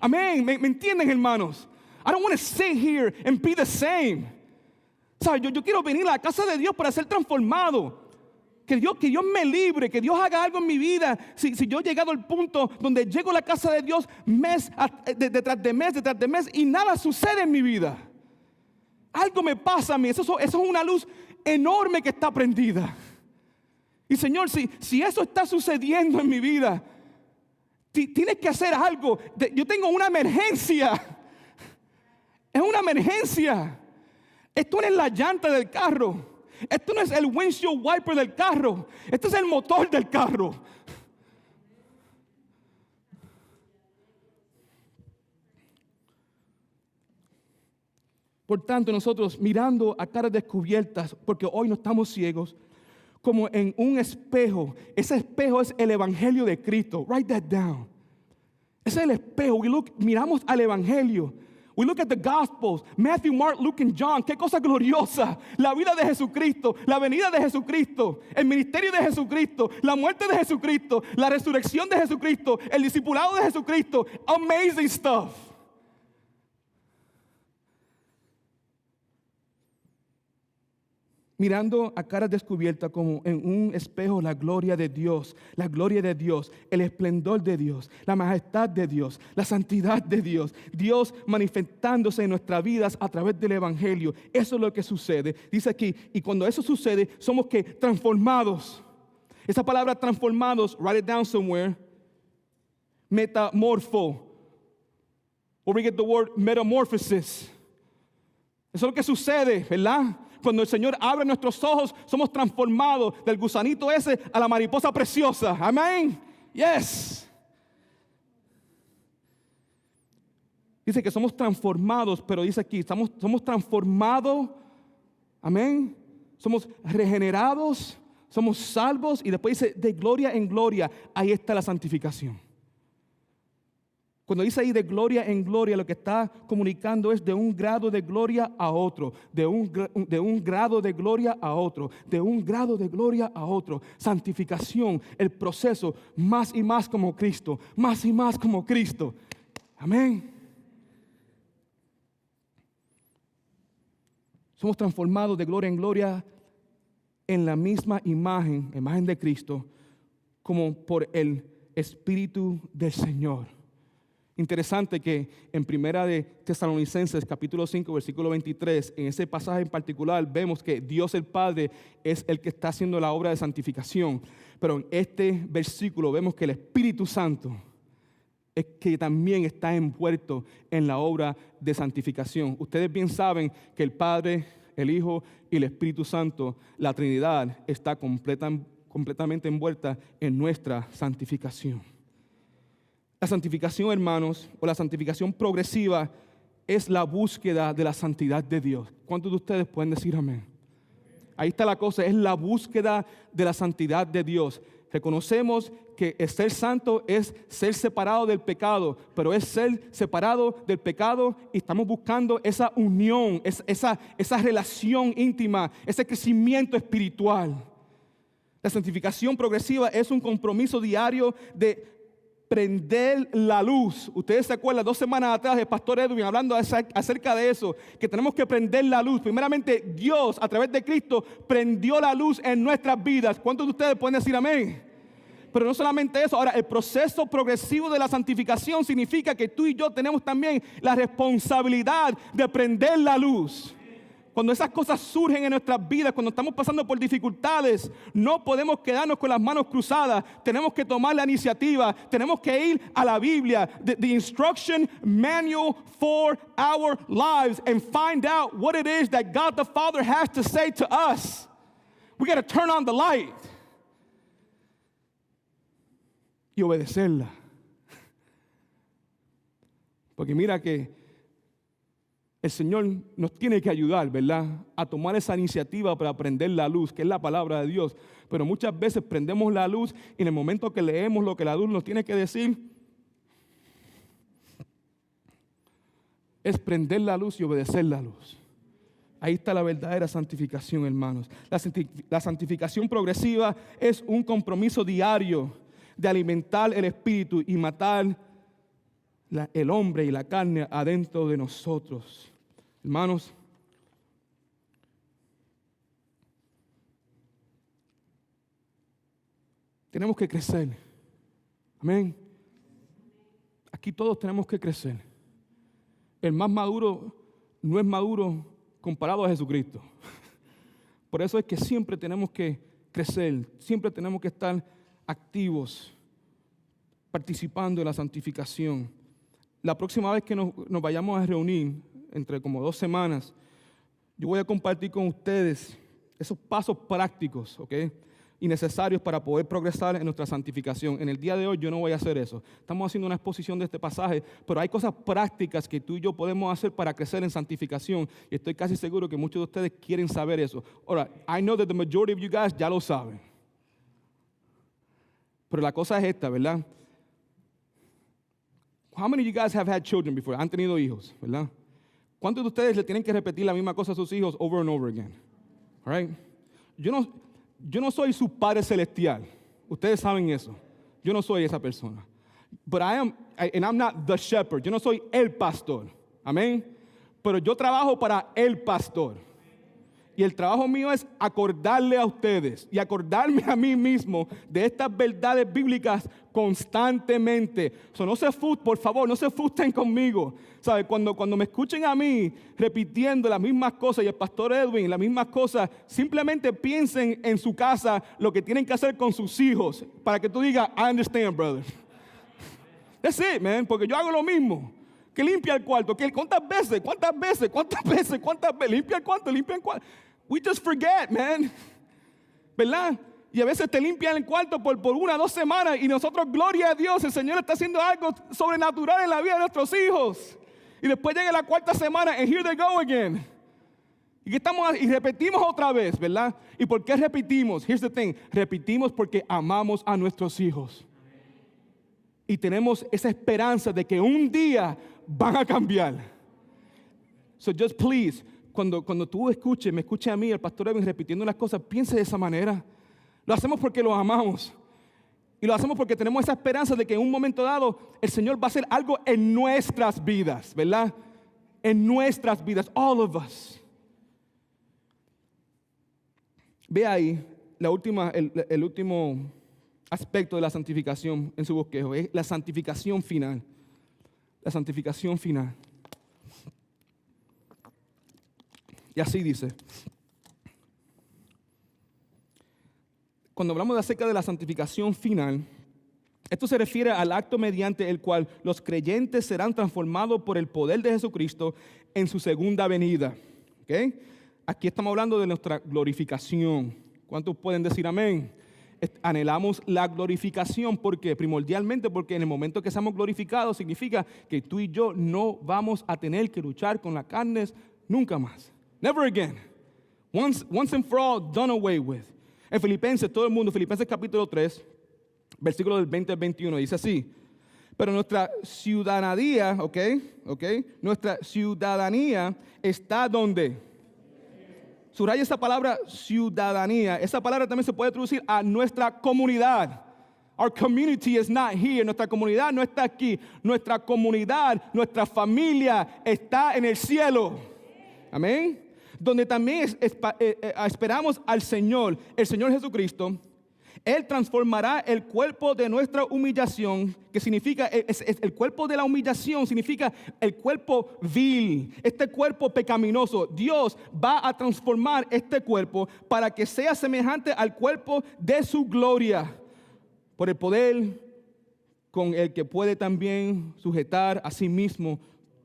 Amén. ¿Me entienden, hermanos? I don't want to sit here and be the same. ¿Sabes? Yo quiero venir a la casa de Dios para ser transformado. Que Dios me libre, que Dios haga algo en mi vida. Si yo he llegado al punto donde llego a la casa de Dios detrás de mes y nada sucede en mi vida. Algo me pasa a mí. Eso es una luz enorme que está prendida. Y Señor, si eso está sucediendo en mi vida, tienes que hacer algo. Yo tengo una emergencia. Es una emergencia. Esto no es la llanta del carro. Esto no es el windshield wiper del carro. Esto es el motor del carro. Por tanto, nosotros mirando a caras descubiertas, porque hoy no estamos ciegos, como en un espejo. Ese espejo es el evangelio de Cristo. Write that down. Ese es el espejo. Miramos al evangelio. We look at the Gospels, Matthew, Mark, Luke, and John. Qué cosa gloriosa. La vida de Jesucristo, la venida de Jesucristo, el ministerio de Jesucristo, la muerte de Jesucristo, la resurrección de Jesucristo, el discipulado de Jesucristo. Amazing stuff. Mirando a caras descubiertas como en un espejo la gloria de Dios, el esplendor de Dios, la majestad de Dios, la santidad de Dios, Dios manifestándose en nuestras vidas a través del evangelio. Eso es lo que sucede. Dice aquí, y cuando eso sucede, somos que transformados. Esa palabra transformados, write it down somewhere. Metamorfo. Or we get the word metamorphosis. Eso es lo que sucede, ¿verdad? Cuando el Señor abre nuestros ojos, somos transformados del gusanito ese a la mariposa preciosa. Amén. Yes. Dice que somos transformados, pero dice aquí, somos transformados. Amén. Somos regenerados, somos salvos. Y después dice, de gloria en gloria, ahí está la santificación. Cuando dice ahí de gloria en gloria, lo que está comunicando es de un grado de gloria a otro, de un grado de gloria a otro, de un grado de gloria a otro. Santificación, el proceso, más y más como Cristo, más y más como Cristo. Amén. Somos transformados de gloria en gloria en la misma imagen de Cristo, como por el Espíritu del Señor. Interesante que en Primera de Tesalonicenses capítulo 5 versículo 23, en ese pasaje en particular vemos que Dios el Padre es el que está haciendo la obra de santificación, pero en este versículo vemos que el Espíritu Santo es que también está envuelto en la obra de santificación. Ustedes bien saben que el Padre, el Hijo y el Espíritu Santo, la Trinidad, está completamente envuelta en nuestra santificación. La santificación, hermanos, o la santificación progresiva es la búsqueda de la santidad de Dios. ¿Cuántos de ustedes pueden decir amén? Ahí está la cosa, es la búsqueda de la santidad de Dios. Reconocemos que ser santo es ser separado del pecado, pero es ser separado del pecado y estamos buscando esa unión, esa relación íntima, ese crecimiento espiritual. La santificación progresiva es un compromiso diario de prender la luz. Ustedes se acuerdan, 2 semanas atrás el pastor Edwin hablando acerca de eso, que tenemos que prender la luz. Primeramente, Dios a través de Cristo prendió la luz en nuestras vidas. ¿Cuántos de ustedes pueden decir amén? Pero no solamente eso, ahora el proceso progresivo de la santificación significa que tú y yo tenemos también la responsabilidad de prender la luz. Cuando esas cosas surgen en nuestras vidas, cuando estamos pasando por dificultades, no podemos quedarnos con las manos cruzadas. Tenemos que tomar la iniciativa. Tenemos que ir a la Biblia, the instruction manual for our lives, and find out what it is that God the Father has to say to us. We got to turn on the light y obedecerla. Porque mira que el Señor nos tiene que ayudar, ¿verdad?, a tomar esa iniciativa para prender la luz, que es la palabra de Dios. Pero muchas veces prendemos la luz y en el momento que leemos lo que la luz nos tiene que decir, es prender la luz y obedecer la luz. Ahí está la verdadera santificación, hermanos. La santificación progresiva es un compromiso diario de alimentar el espíritu y matar el hombre y la carne adentro de nosotros. Hermanos, tenemos que crecer. Amén. Aquí todos tenemos que crecer. El más maduro no es maduro comparado a Jesucristo. Por eso es que siempre tenemos que crecer, siempre tenemos que estar activos, participando en la santificación. La próxima vez que nos vayamos a reunir, entre como 2 semanas, yo voy a compartir con ustedes esos pasos prácticos, ¿ok?, y necesarios para poder progresar en nuestra santificación. En el día de hoy yo no voy a hacer eso. Estamos haciendo una exposición de este pasaje, pero hay cosas prácticas que tú y yo podemos hacer para crecer en santificación. Y estoy casi seguro que muchos de ustedes quieren saber eso. Ahora, I know that the majority of you guys ya lo saben. Pero la cosa es esta, ¿verdad? How many of you guys have had children before? Han tenido hijos, ¿verdad? ¿Cuántos de ustedes le tienen que repetir la misma cosa a sus hijos over and over again? All right? Yo no soy su Padre Celestial. Ustedes saben eso. Yo no soy esa persona. But I'm not the shepherd. Yo no soy el pastor. Amén. Pero yo trabajo para el pastor. Y el trabajo mío es acordarle a ustedes y acordarme a mí mismo de estas verdades bíblicas constantemente. Por favor, no se frustren conmigo. ¿Sabe? Cuando me escuchen a mí repitiendo las mismas cosas y el pastor Edwin las mismas cosas, simplemente piensen en su casa lo que tienen que hacer con sus hijos para que tú digas, I understand, brother. That's it, man, porque yo hago lo mismo. Que limpia el cuarto. ¿Cuántas veces? Limpia el cuarto. We just forget, man. ¿Verdad? Y a veces te limpian el cuarto por 1 o 2 semanas y nosotros, gloria a Dios, el Señor está haciendo algo sobrenatural en la vida de nuestros hijos. Y después llega la 4ª semana and here they go again. Y repetimos otra vez, ¿verdad? ¿Y por qué repetimos? Here's the thing. Repetimos porque amamos a nuestros hijos. Y tenemos esa esperanza de que un día van a cambiar. So just please, cuando tú me escuches a mí, el pastor Edwin repitiendo las cosas, piense de esa manera. Lo hacemos porque los amamos. Y lo hacemos porque tenemos esa esperanza de que en un momento dado el Señor va a hacer algo en nuestras vidas, ¿verdad? En nuestras vidas, all of us. Ve ahí el último aspecto de la santificación en su bosquejo, es la santificación final. La santificación final. Y así dice. Cuando hablamos acerca de la santificación final, esto se refiere al acto mediante el cual los creyentes serán transformados por el poder de Jesucristo en su segunda venida. ¿Okay? Aquí estamos hablando de nuestra glorificación. ¿Cuántos pueden decir amén? Anhelamos la glorificación. ¿Por qué? Primordialmente porque en el momento que seamos glorificados significa que tú y yo no vamos a tener que luchar con las carnes nunca más. Never again. Once and for all, done away with. En Filipenses, todo el mundo, Filipenses capítulo 3, versículo del 20 al 21, dice así. Pero nuestra ciudadanía, nuestra ciudadanía está ¿dónde? Subraya esa palabra ciudadanía. Esa palabra también se puede traducir a nuestra comunidad. Our community is not here. Nuestra comunidad no está aquí. Nuestra comunidad, nuestra familia está en el cielo. Amén. Donde también esperamos al Señor, el Señor Jesucristo. Él transformará el cuerpo de nuestra humillación, que significa, el cuerpo de la humillación significa el cuerpo vil, este cuerpo pecaminoso. Dios va a transformar este cuerpo para que sea semejante al cuerpo de su gloria, por el poder con el que puede también sujetar a sí mismo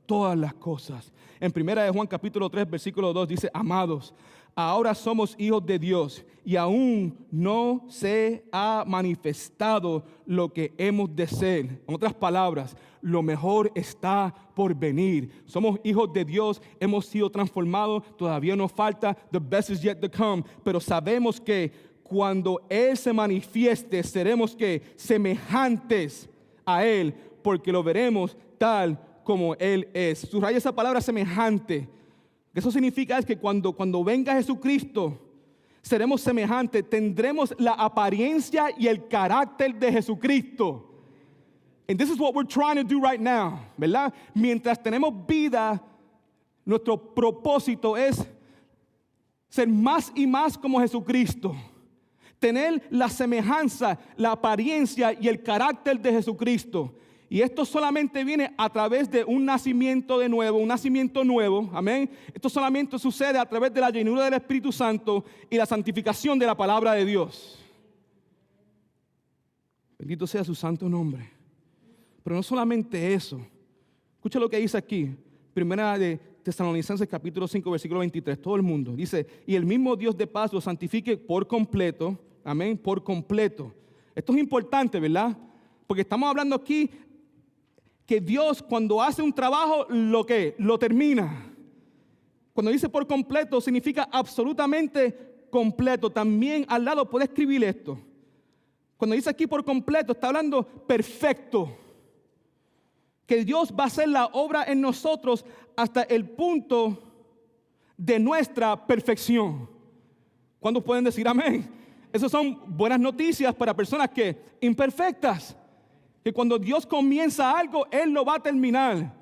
todas las cosas. En 1 Juan capítulo 3, versículo 2 dice, amados, ahora somos hijos de Dios y aún no se ha manifestado lo que hemos de ser. En otras palabras, lo mejor está por venir. Somos hijos de Dios, hemos sido transformados, todavía nos falta, the best is yet to come, pero sabemos que cuando Él se manifieste, seremos que semejantes a Él, porque lo veremos tal como Él es. Subraya esa palabra semejante. Eso significa es que cuando venga Jesucristo, seremos semejantes, tendremos la apariencia y el carácter de Jesucristo. And this is what we're trying to do right now, ¿verdad? Mientras tenemos vida, nuestro propósito es ser más y más como Jesucristo. Tener la semejanza, la apariencia y el carácter de Jesucristo. Y esto solamente viene a través de un nacimiento de nuevo, un nacimiento nuevo, amén. Esto solamente sucede a través de la llenura del Espíritu Santo y la santificación de la palabra de Dios. Bendito sea su santo nombre. Pero no solamente eso. Escucha lo que dice aquí, Primera de Tesalonicenses capítulo 5, versículo 23, todo el mundo. Dice, y el mismo Dios de paz lo santifique por completo, amén, por completo. Esto es importante, ¿verdad? Porque estamos hablando aquí que Dios cuando hace un trabajo, lo termina. Cuando dice por completo, significa absolutamente completo. También al lado puede escribir esto. Cuando dice aquí por completo, está hablando perfecto. Que Dios va a hacer la obra en nosotros hasta el punto de nuestra perfección. ¿Cuántos pueden decir amén? Esas son buenas noticias para personas que imperfectas. Que cuando Dios comienza algo, Él lo va a terminar.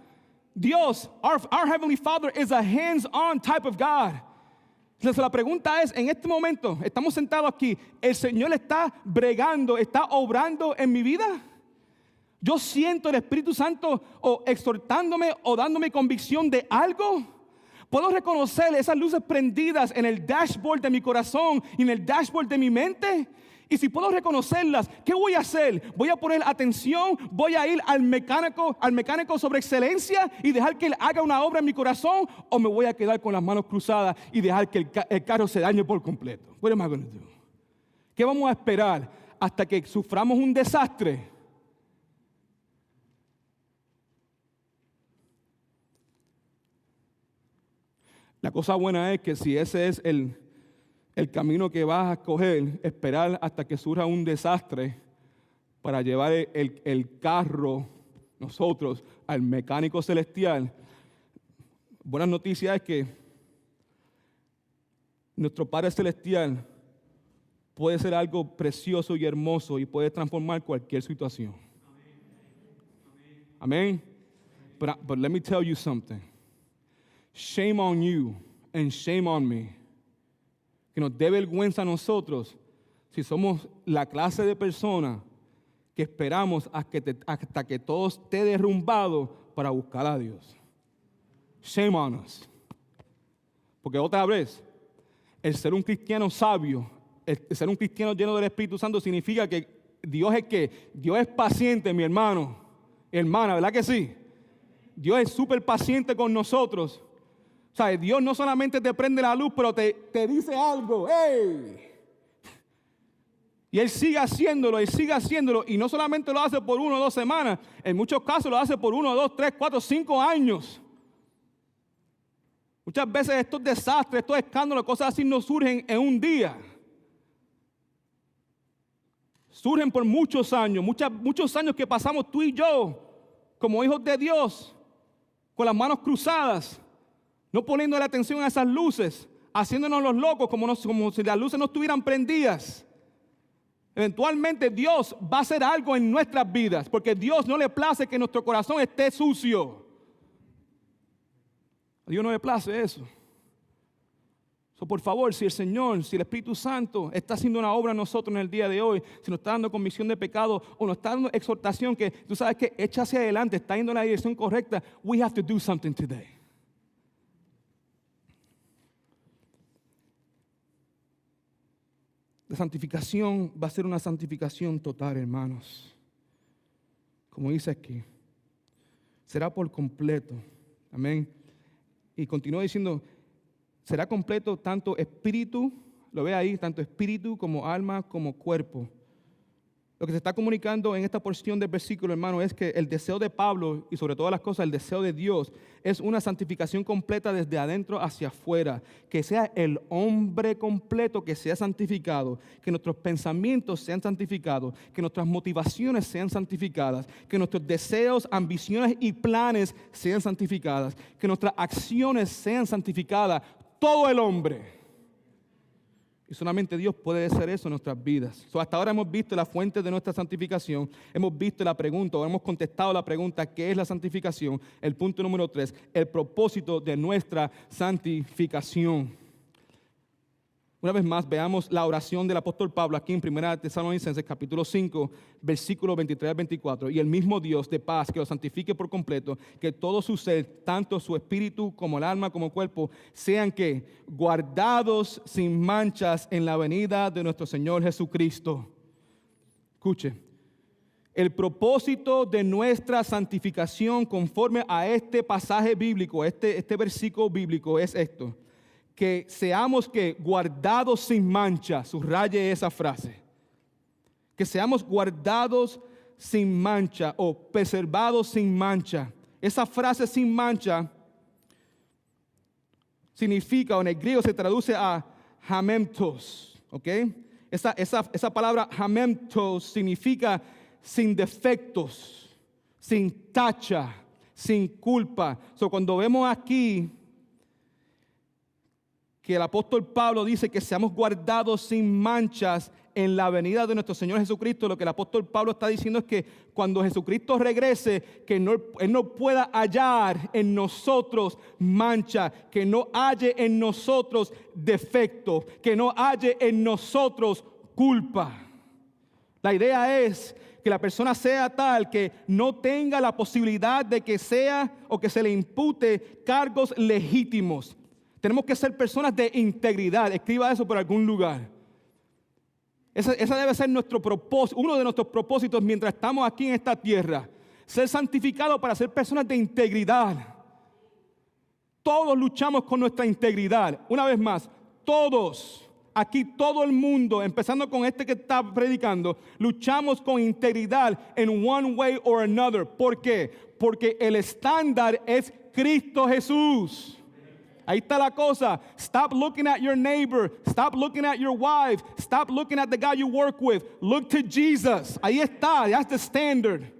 Dios, our Heavenly Father is a hands-on type of God. Entonces la pregunta es, en este momento, estamos sentados aquí, ¿el Señor está bregando, está obrando en mi vida? Yo siento el Espíritu Santo o exhortándome o dándome convicción de algo. Puedo reconocer esas luces prendidas en el dashboard de mi corazón y en el dashboard de mi mente. Y si puedo reconocerlas, ¿qué voy a hacer? ¿Voy a poner atención? ¿Voy a ir al mecánico sobre excelencia y dejar que él haga una obra en mi corazón? ¿O me voy a quedar con las manos cruzadas y dejar que el carro se dañe por completo? What am I going to do? ¿Qué vamos a esperar hasta que suframos un desastre? La cosa buena es que si ese es el camino que vas a escoger, esperar hasta que surja un desastre para llevar el carro, nosotros, al mecánico celestial. Buena noticia es que nuestro Padre Celestial puede ser algo precioso y hermoso y puede transformar cualquier situación. Amén. But let me tell you something. Shame on you and shame on me. Que nos dé vergüenza a nosotros si somos la clase de persona que esperamos hasta que todo esté derrumbado para buscar a Dios. Shame on us. Porque otra vez, el ser un cristiano sabio, el ser un cristiano lleno del Espíritu Santo significa que Dios es paciente, mi hermano, hermana, ¿verdad que sí? Dios es súper paciente con nosotros. O sea, Dios no solamente te prende la luz, pero te dice algo. ¡Hey! Y Él sigue haciéndolo, y no solamente lo hace por 1 o 2 semanas, en muchos casos lo hace por 1, 2, 3, 4, 5 años. Muchas veces estos desastres, estos escándalos, cosas así no surgen en un día. Surgen por muchos años, muchos años que pasamos tú y yo, como hijos de Dios, con las manos cruzadas, no poniendo la atención a esas luces, haciéndonos los locos como si las luces no estuvieran prendidas. Eventualmente Dios va a hacer algo en nuestras vidas, porque a Dios no le place que nuestro corazón esté sucio. A Dios no le place eso. Por favor, si el Espíritu Santo está haciendo una obra en nosotros en el día de hoy, si nos está dando convicción de pecado o nos está dando exhortación que tú sabes que echa hacia adelante, está yendo en la dirección correcta, we have to do something today. La santificación va a ser una santificación total, hermanos. Como dice aquí, será por completo. Amén. Y continúa diciendo, será completo tanto espíritu, lo ve ahí, tanto espíritu como alma como cuerpo. Lo que se está comunicando en esta porción del versículo, hermano, es que el deseo de Pablo y sobre todas las cosas, el deseo de Dios es una santificación completa desde adentro hacia afuera. Que sea el hombre completo que sea santificado, que nuestros pensamientos sean santificados, que nuestras motivaciones sean santificadas, que nuestros deseos, ambiciones y planes sean santificadas, que nuestras acciones sean santificadas. Todo el hombre. Y solamente Dios puede hacer eso en nuestras vidas. Hasta ahora hemos visto la fuente de nuestra santificación. Hemos visto la pregunta, o hemos contestado la pregunta, ¿qué es la santificación? El punto número 3, el propósito de nuestra santificación. Una vez más, veamos la oración del apóstol Pablo aquí en 1 Tesalonicenses capítulo 5, versículos 23 al 24. Y el mismo Dios de paz que los santifique por completo, que todo su ser, tanto su espíritu como el alma como el cuerpo, sean que guardados sin manchas en la venida de nuestro Señor Jesucristo. Escuche, el propósito de nuestra santificación conforme a este pasaje bíblico, este versículo bíblico es esto. Que seamos que guardados sin mancha, subraye esa frase. Que seamos guardados sin mancha o preservados sin mancha. Esa frase sin mancha significa, o en el griego se traduce a hamemtos, ¿ok? Esa palabra hamemtos significa sin defectos, sin tacha, sin culpa. Cuando vemos aquí que el apóstol Pablo dice que seamos guardados sin manchas en la venida de nuestro Señor Jesucristo, lo que el apóstol Pablo está diciendo es que cuando Jesucristo regrese, que Él no pueda hallar en nosotros mancha, que no halle en nosotros defecto, que no halle en nosotros culpa. La idea es que la persona sea tal que no tenga la posibilidad de que sea o que se le impute cargos legítimos. Tenemos que ser personas de integridad. Escriba eso por algún lugar. Esa debe ser nuestro propósito, uno de nuestros propósitos mientras estamos aquí en esta tierra. Ser santificados para ser personas de integridad. Todos luchamos con nuestra integridad. Una vez más, todos, aquí todo el mundo, empezando con este que está predicando, luchamos con integridad en one way or another. ¿Por qué? Porque el estándar es Cristo Jesús. Ahí está la cosa. Stop looking at your neighbor. Stop looking at your wife. Stop looking at the guy you work with. Look to Jesus. Ahí está. That's the standard.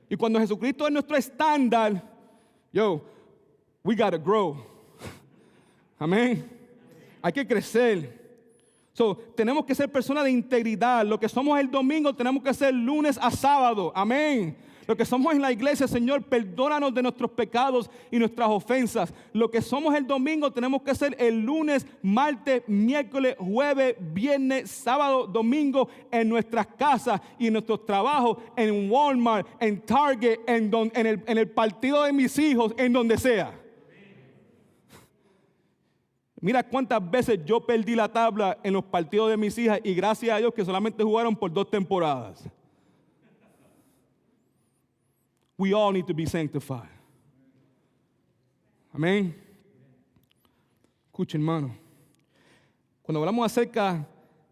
Y cuando Jesucristo es nuestro estándar, we gotta grow. Amén. Hay que crecer. Tenemos que ser personas de integridad. Lo que somos el domingo tenemos que ser lunes a sábado. Amén. Lo que somos en la iglesia, Señor, perdónanos de nuestros pecados y nuestras ofensas. Lo que somos el domingo tenemos que ser el lunes, martes, miércoles, jueves, viernes, sábado, domingo en nuestras casas y en nuestros trabajos, en Walmart, en Target, en el partido de mis hijos, en donde sea. Mira cuántas veces yo perdí la tabla en los partidos de mis hijas y gracias a Dios que solamente jugaron por 2 temporadas. We all need to be sanctified. Amén. Escuchen, hermano. Cuando hablamos acerca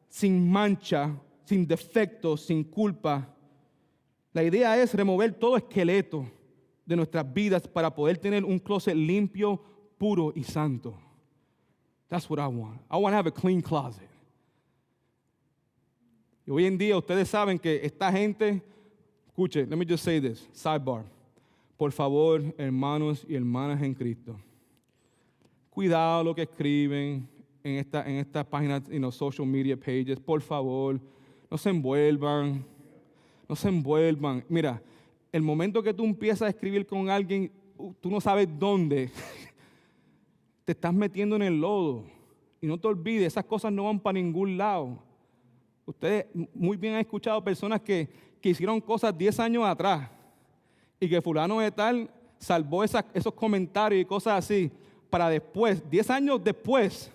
sin mancha, sin defectos, sin culpa, la idea es remover todo esqueleto de nuestras vidas para poder tener un closet limpio, puro y santo. That's what I want. I want to have a clean closet. Y hoy en día ustedes saben que esta gente, escuche, let me just say this, sidebar. Por favor, hermanos y hermanas en Cristo, cuidado lo que escriben en estas páginas, social media pages. Por favor, no se envuelvan. No se envuelvan. Mira, el momento que tú empiezas a escribir con alguien, tú no sabes dónde, te estás metiendo en el lodo. Y no te olvides, esas cosas no van para ningún lado. Ustedes muy bien han escuchado personas que hicieron cosas 10 años atrás y que fulano de tal salvó esos comentarios y cosas así para después, 10 años después,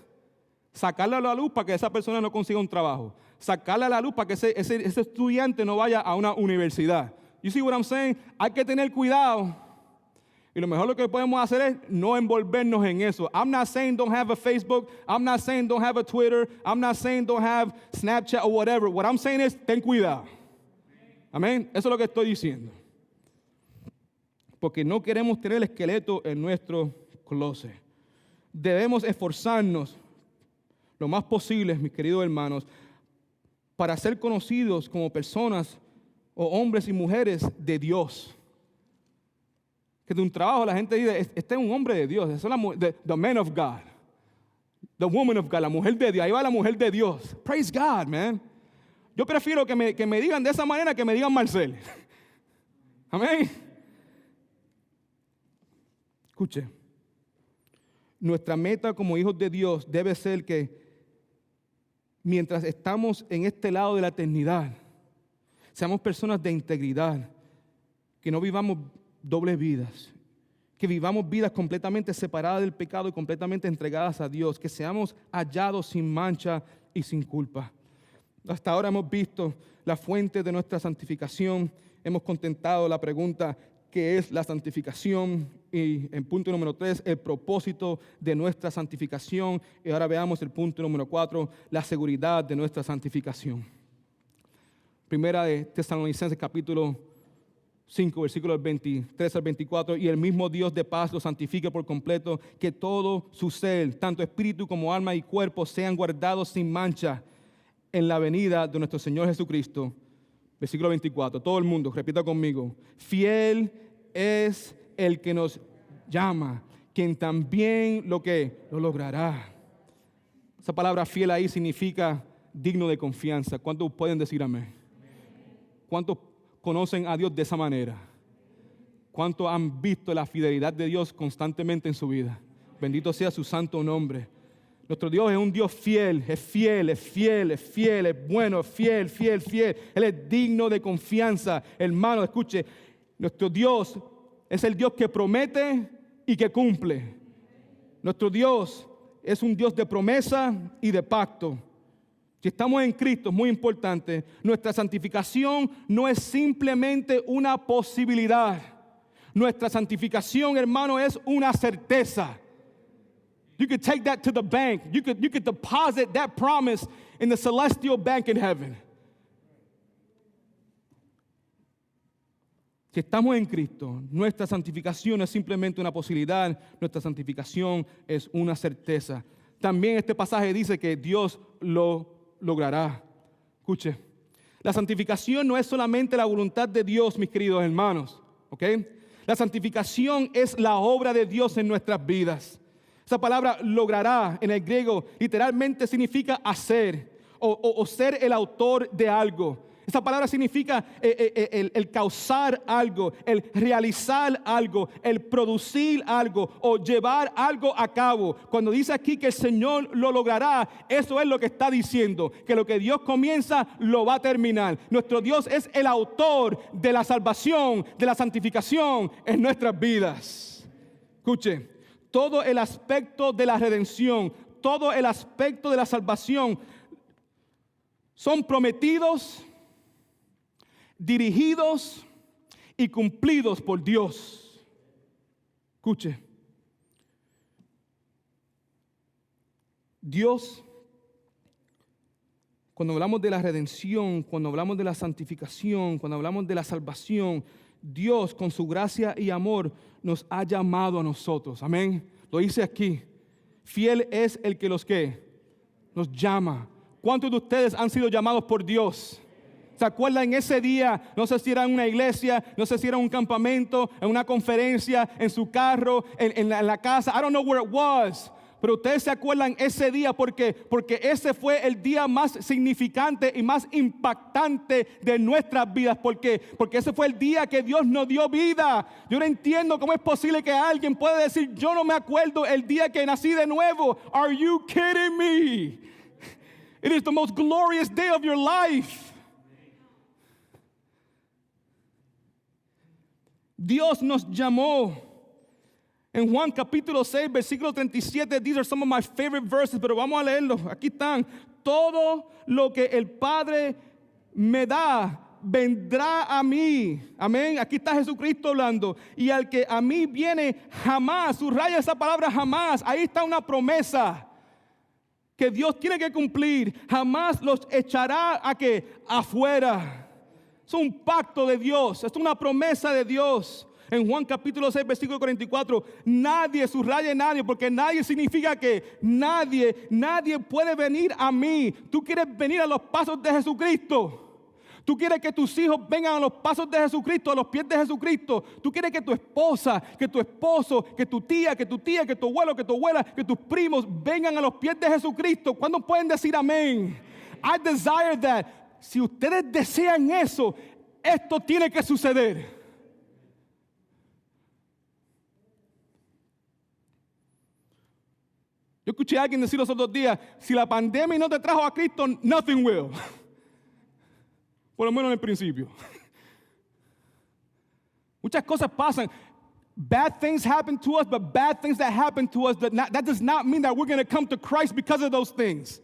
sacarle a la luz para que esa persona no consiga un trabajo. Sacarle a la luz para que ese estudiante no vaya a una universidad. You see what I'm saying? Hay que tener cuidado. Y lo mejor que podemos hacer es no envolvernos en eso. I'm not saying don't have a Facebook. I'm not saying don't have a Twitter. I'm not saying don't have Snapchat or whatever. What I'm saying is ten cuidado. Amén. Eso es lo que estoy diciendo. Porque no queremos tener el esqueleto en nuestro closet. Debemos esforzarnos lo más posible, mis queridos hermanos, para ser conocidos como personas o hombres y mujeres de Dios. Que de un trabajo la gente dice, este es un hombre de Dios, esa es the man of God, the woman of God, la mujer de Dios, ahí va la mujer de Dios. Praise God, man. Yo prefiero que me digan de esa manera que me digan Marcel. Amén. Escuche, nuestra meta como hijos de Dios debe ser que mientras estamos en este lado de la eternidad, seamos personas de integridad, que no vivamos dobles vidas, que vivamos vidas completamente separadas del pecado y completamente entregadas a Dios, que seamos hallados sin mancha y sin culpa. Hasta ahora hemos visto la fuente de nuestra santificación, hemos contestado la pregunta, ¿qué es la santificación? Y en punto número 3, el propósito de nuestra santificación. Y ahora veamos el punto número 4, la seguridad de nuestra santificación. Primera de Tesalonicenses capítulo 5, versículos 23 al 24. Y el mismo Dios de paz lo santifique por completo, que todo su ser, tanto espíritu como alma y cuerpo, sean guardados sin mancha en la venida de nuestro Señor Jesucristo. Versículo 24, todo el mundo, repita conmigo. Fiel es el que nos llama, quien también lo logrará. Esa palabra fiel ahí significa digno de confianza. ¿Cuántos pueden decir amén? ¿Cuántos conocen a Dios de esa manera? ¿Cuántos han visto la fidelidad de Dios constantemente en su vida? Bendito sea su santo nombre. Nuestro Dios es un Dios fiel, es fiel, es fiel, es fiel, es bueno, es fiel, fiel, fiel. Él es digno de confianza. Hermano, escuche, nuestro Dios es el Dios que promete y que cumple. Nuestro Dios es un Dios de promesa y de pacto. Si estamos en Cristo, es muy importante, nuestra santificación no es simplemente una posibilidad. Nuestra santificación, hermano, es una certeza. You could take that to the bank. You could deposit that promise in the celestial bank in heaven. Si estamos en Cristo, nuestra santificación es simplemente una posibilidad, nuestra santificación es una certeza. También este pasaje dice que Dios lo logrará. Escuche, la santificación no es solamente la voluntad de Dios, mis queridos hermanos, ¿ok? La santificación es la obra de Dios en nuestras vidas. Esa palabra logrará en el griego literalmente significa hacer o ser el autor de algo. Esa palabra significa el causar algo, el realizar algo, el producir algo o llevar algo a cabo. Cuando dice aquí que el Señor lo logrará, eso es lo que está diciendo, que lo que Dios comienza lo va a terminar. Nuestro Dios es el autor de la salvación, de la santificación en nuestras vidas. Escuche. Todo el aspecto de la redención, todo el aspecto de la salvación son prometidos, dirigidos y cumplidos por Dios. Escuche, Dios, cuando hablamos de la redención, cuando hablamos de la santificación, cuando hablamos de la salvación, Dios con su gracia y amor nos ha llamado a nosotros. Amén. Lo dice aquí. Fiel es el que nos llama. ¿Cuántos de ustedes han sido llamados por Dios? ¿Se acuerdan en ese día? No sé si era en una iglesia, no sé si era en un campamento, en una conferencia, en su carro, en la casa. I don't know where it was. Pero ustedes se acuerdan ese día porque ese fue el día más significante y más impactante de nuestras vidas. Porque ese fue el día que Dios nos dio vida. Yo no entiendo cómo es posible que alguien pueda decir, yo no me acuerdo el día que nací de nuevo. Are you kidding me? It is the most glorious day of your life. Dios nos llamó. En Juan capítulo 6, versículo 37, these are some of my favorite verses, pero vamos a leerlos. Aquí están. Todo lo que el Padre me da, vendrá a mí. Amén. Aquí está Jesucristo hablando. Y al que a mí viene, jamás, subraya esa palabra jamás. Ahí está una promesa que Dios tiene que cumplir. Jamás los echará a que afuera. Es un pacto de Dios, es una promesa de Dios. En Juan capítulo 6, versículo 44, nadie, subraya nadie, porque nadie significa que nadie puede venir a mí. Tú quieres venir a los pasos de Jesucristo. Tú quieres que tus hijos vengan a los pasos de Jesucristo, a los pies de Jesucristo. Tú quieres que tu esposa, que tu esposo, que tu tía, que tu abuelo, que tu abuela, que tus primos vengan a los pies de Jesucristo. ¿Cuándo pueden decir amén? I desire that. Si ustedes desean eso, esto tiene que suceder. Yo escuché a alguien decir los otros días, si la pandemia no te trajo a Cristo, nothing will. Por lo menos en el principio. Muchas cosas pasan. Bad things happen to us, but bad things that happen to us, that does not mean that we're going to come to Christ because of those things.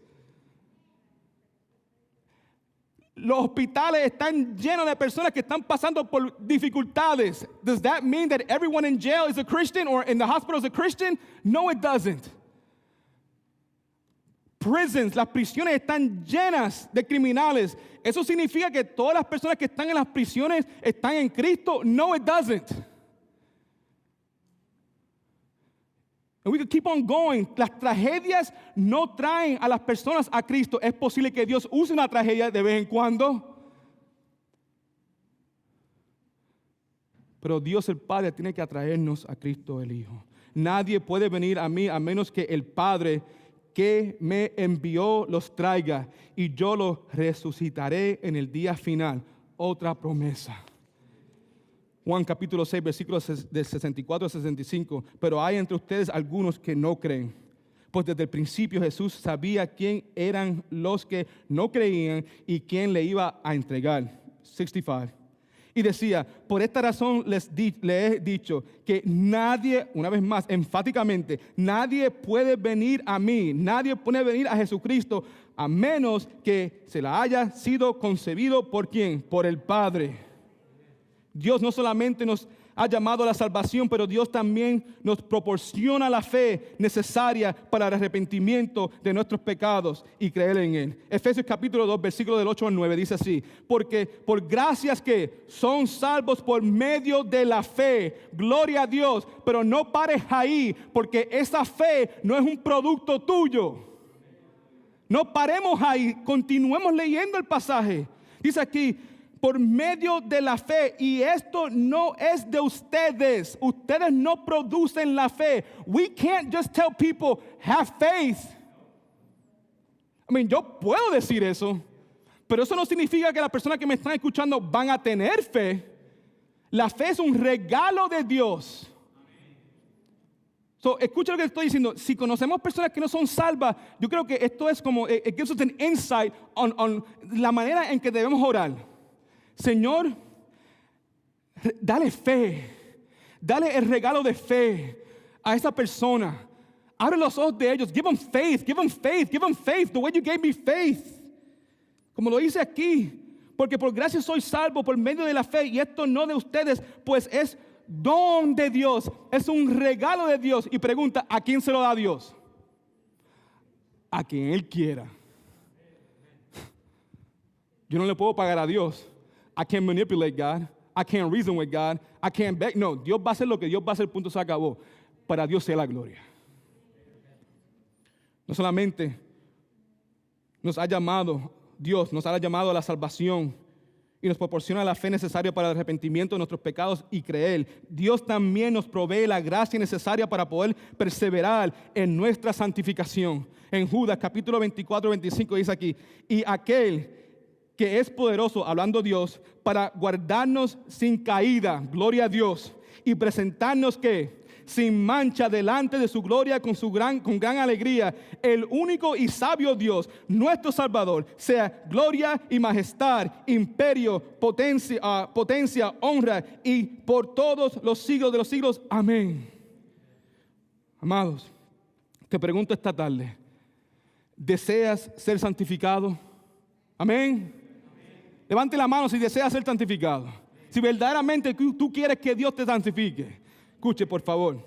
Los hospitales están llenos de personas que están pasando por dificultades. Does that mean that everyone in jail is a Christian or in the hospital is a Christian? No, it doesn't. Prisons, las prisiones están llenas de criminales. ¿Eso significa que todas las personas que están en las prisiones están en Cristo? No, it doesn't. And we could keep on going. Las tragedias no traen a las personas a Cristo. Es posible que Dios use una tragedia de vez en cuando. Pero Dios el Padre tiene que atraernos a Cristo el Hijo. Nadie puede venir a mí a menos que el Padre que me envió los traiga, y yo los resucitaré en el día final. Otra promesa. Juan capítulo 6, versículos del 64 al 65. Pero hay entre ustedes algunos que no creen. Pues desde el principio Jesús sabía quién eran los que no creían y quién le iba a entregar. 65. Y decía, por esta razón les he dicho que nadie, una vez más, enfáticamente, nadie puede venir a mí, nadie puede venir a Jesucristo, a menos que se la haya sido concebido por ¿quién? Por el Padre. Dios no solamente nos ha llamado a la salvación, pero Dios también nos proporciona la fe necesaria para el arrepentimiento de nuestros pecados y creer en Él. Efesios capítulo 2, versículos del 8 al 9 dice así: porque por gracias que son salvos por medio de la fe, gloria a Dios, pero no pares ahí, porque esa fe no es un producto tuyo. No paremos ahí, continuemos leyendo el pasaje. Dice aquí, por medio de la fe, y esto no es de ustedes. Ustedes no producen la fe. We can't just tell people, have faith. Yo puedo decir eso, pero eso no significa que las personas que me están escuchando van a tener fe. La fe es un regalo de Dios. So, escucha lo que estoy diciendo. Si conocemos personas que no son salvas, yo creo que esto es como, it gives us an insight on la manera en que debemos orar. Señor, dale fe, dale el regalo de fe a esa persona. Abre los ojos de ellos. Give them faith, give them faith, give them faith, the way you gave me faith. Como lo dice aquí, porque por gracia soy salvo por medio de la fe, y esto no de ustedes, pues es don de Dios, es un regalo de Dios. Y pregunta, ¿a quién se lo da Dios? A quien Él quiera. Yo no le puedo pagar a Dios. I can't manipulate God. I can't reason with God. I can't beg. No, Dios va a hacer lo que Dios va a hacer, punto, se acabó. Para Dios sea la gloria. No solamente nos ha llamado, Dios nos ha llamado a la salvación y nos proporciona la fe necesaria para el arrepentimiento de nuestros pecados y creer. Dios también nos provee la gracia necesaria para poder perseverar en nuestra santificación. En Judas capítulo 24, 25 dice aquí, y aquel que es poderoso, hablando Dios, para guardarnos sin caída, gloria a Dios, y presentarnos que sin mancha delante de su gloria con gran alegría, el único y sabio Dios, nuestro Salvador, sea gloria y majestad, imperio, potencia, honra, y por todos los siglos de los siglos. Amén. Amados, te pregunto esta tarde, ¿deseas ser santificado? Amén. Levante la mano si desea ser santificado. Si verdaderamente tú quieres que Dios te santifique. Escuche, por favor.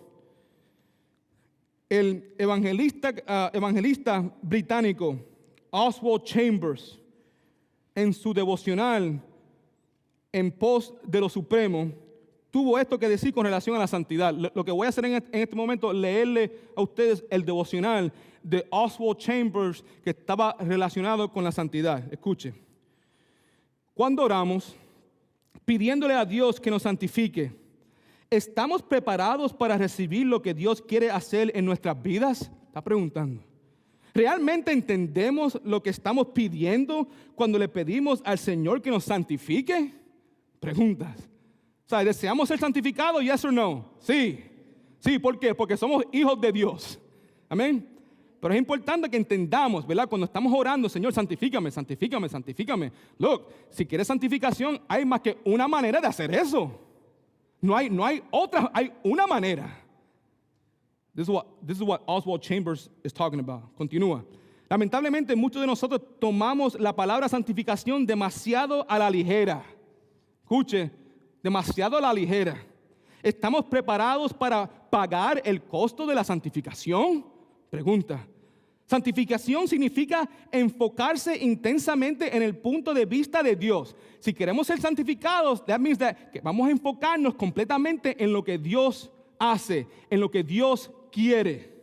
El evangelista británico Oswald Chambers, en su devocional, en pos de lo supremo, tuvo esto que decir con relación a la santidad. Lo que voy a hacer en este momento, leerle a ustedes el devocional de Oswald Chambers que estaba relacionado con la santidad. Escuche. Cuando oramos, pidiéndole a Dios que nos santifique, ¿estamos preparados para recibir lo que Dios quiere hacer en nuestras vidas? Está preguntando. ¿Realmente entendemos lo que estamos pidiendo cuando le pedimos al Señor que nos santifique? Preguntas. O sea, ¿deseamos ser santificados? Yes or no. Sí. Sí, ¿por qué? Porque somos hijos de Dios. Amén. Pero es importante que entendamos, ¿verdad? Cuando estamos orando, Señor, santifícame, santifícame, santifícame. Look, si quieres santificación, hay más que una manera de hacer eso. No hay otra, hay una manera. This is what Oswald Chambers is talking about. Continúa. Lamentablemente, muchos de nosotros tomamos la palabra santificación demasiado a la ligera. Escuche, demasiado a la ligera. ¿Estamos preparados para pagar el costo de la santificación? Pregunta. Santificación significa enfocarse intensamente en el punto de vista de Dios. Si queremos ser santificados, that means que vamos a enfocarnos completamente en lo que Dios hace, en lo que Dios quiere.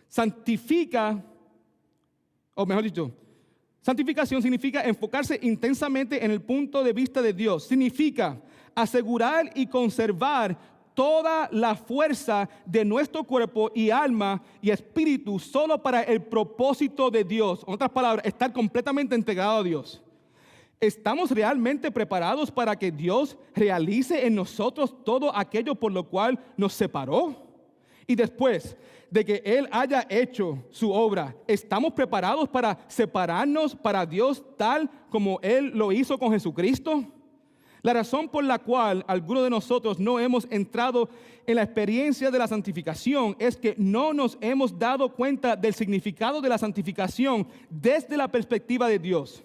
Santificación significa enfocarse intensamente en el punto de vista de Dios. Significa asegurar y conservar toda la fuerza de nuestro cuerpo y alma y espíritu solo para el propósito de Dios. En otras palabras, estar completamente entregado a Dios. ¿Estamos realmente preparados para que Dios realice en nosotros todo aquello por lo cual nos separó? Y después de que Él haya hecho su obra, ¿estamos preparados para separarnos para Dios tal como Él lo hizo con Jesucristo? La razón por la cual algunos de nosotros no hemos entrado en la experiencia de la santificación es que no nos hemos dado cuenta del significado de la santificación desde la perspectiva de Dios.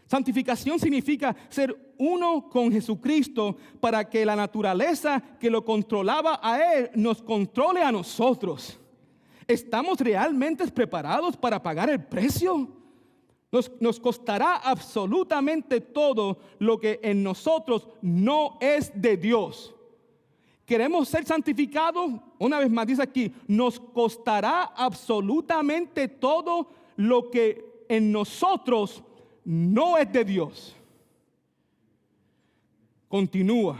Santificación significa ser uno con Jesucristo para que la naturaleza que lo controlaba a Él nos controle a nosotros. ¿Estamos realmente preparados para pagar el precio? Nos costará absolutamente todo lo que en nosotros no es de Dios. ¿Queremos ser santificados? Una vez más dice aquí, nos costará absolutamente todo lo que en nosotros no es de Dios. Continúa.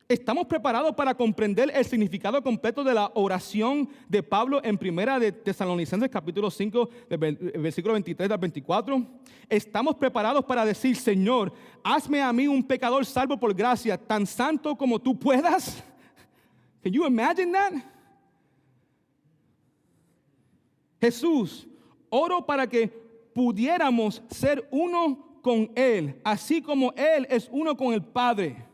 ¿Estamos preparados para comprender el significado completo de la oración de Pablo en Primera de Tesalonicenses capítulo 5, versículo 23 al 24? ¿Estamos preparados para decir, Señor, hazme a mí un pecador salvo por gracia, tan santo como tú puedas? Can you imagine that? Jesús, oro para que pudiéramos ser uno con Él, así como Él es uno con el Padre.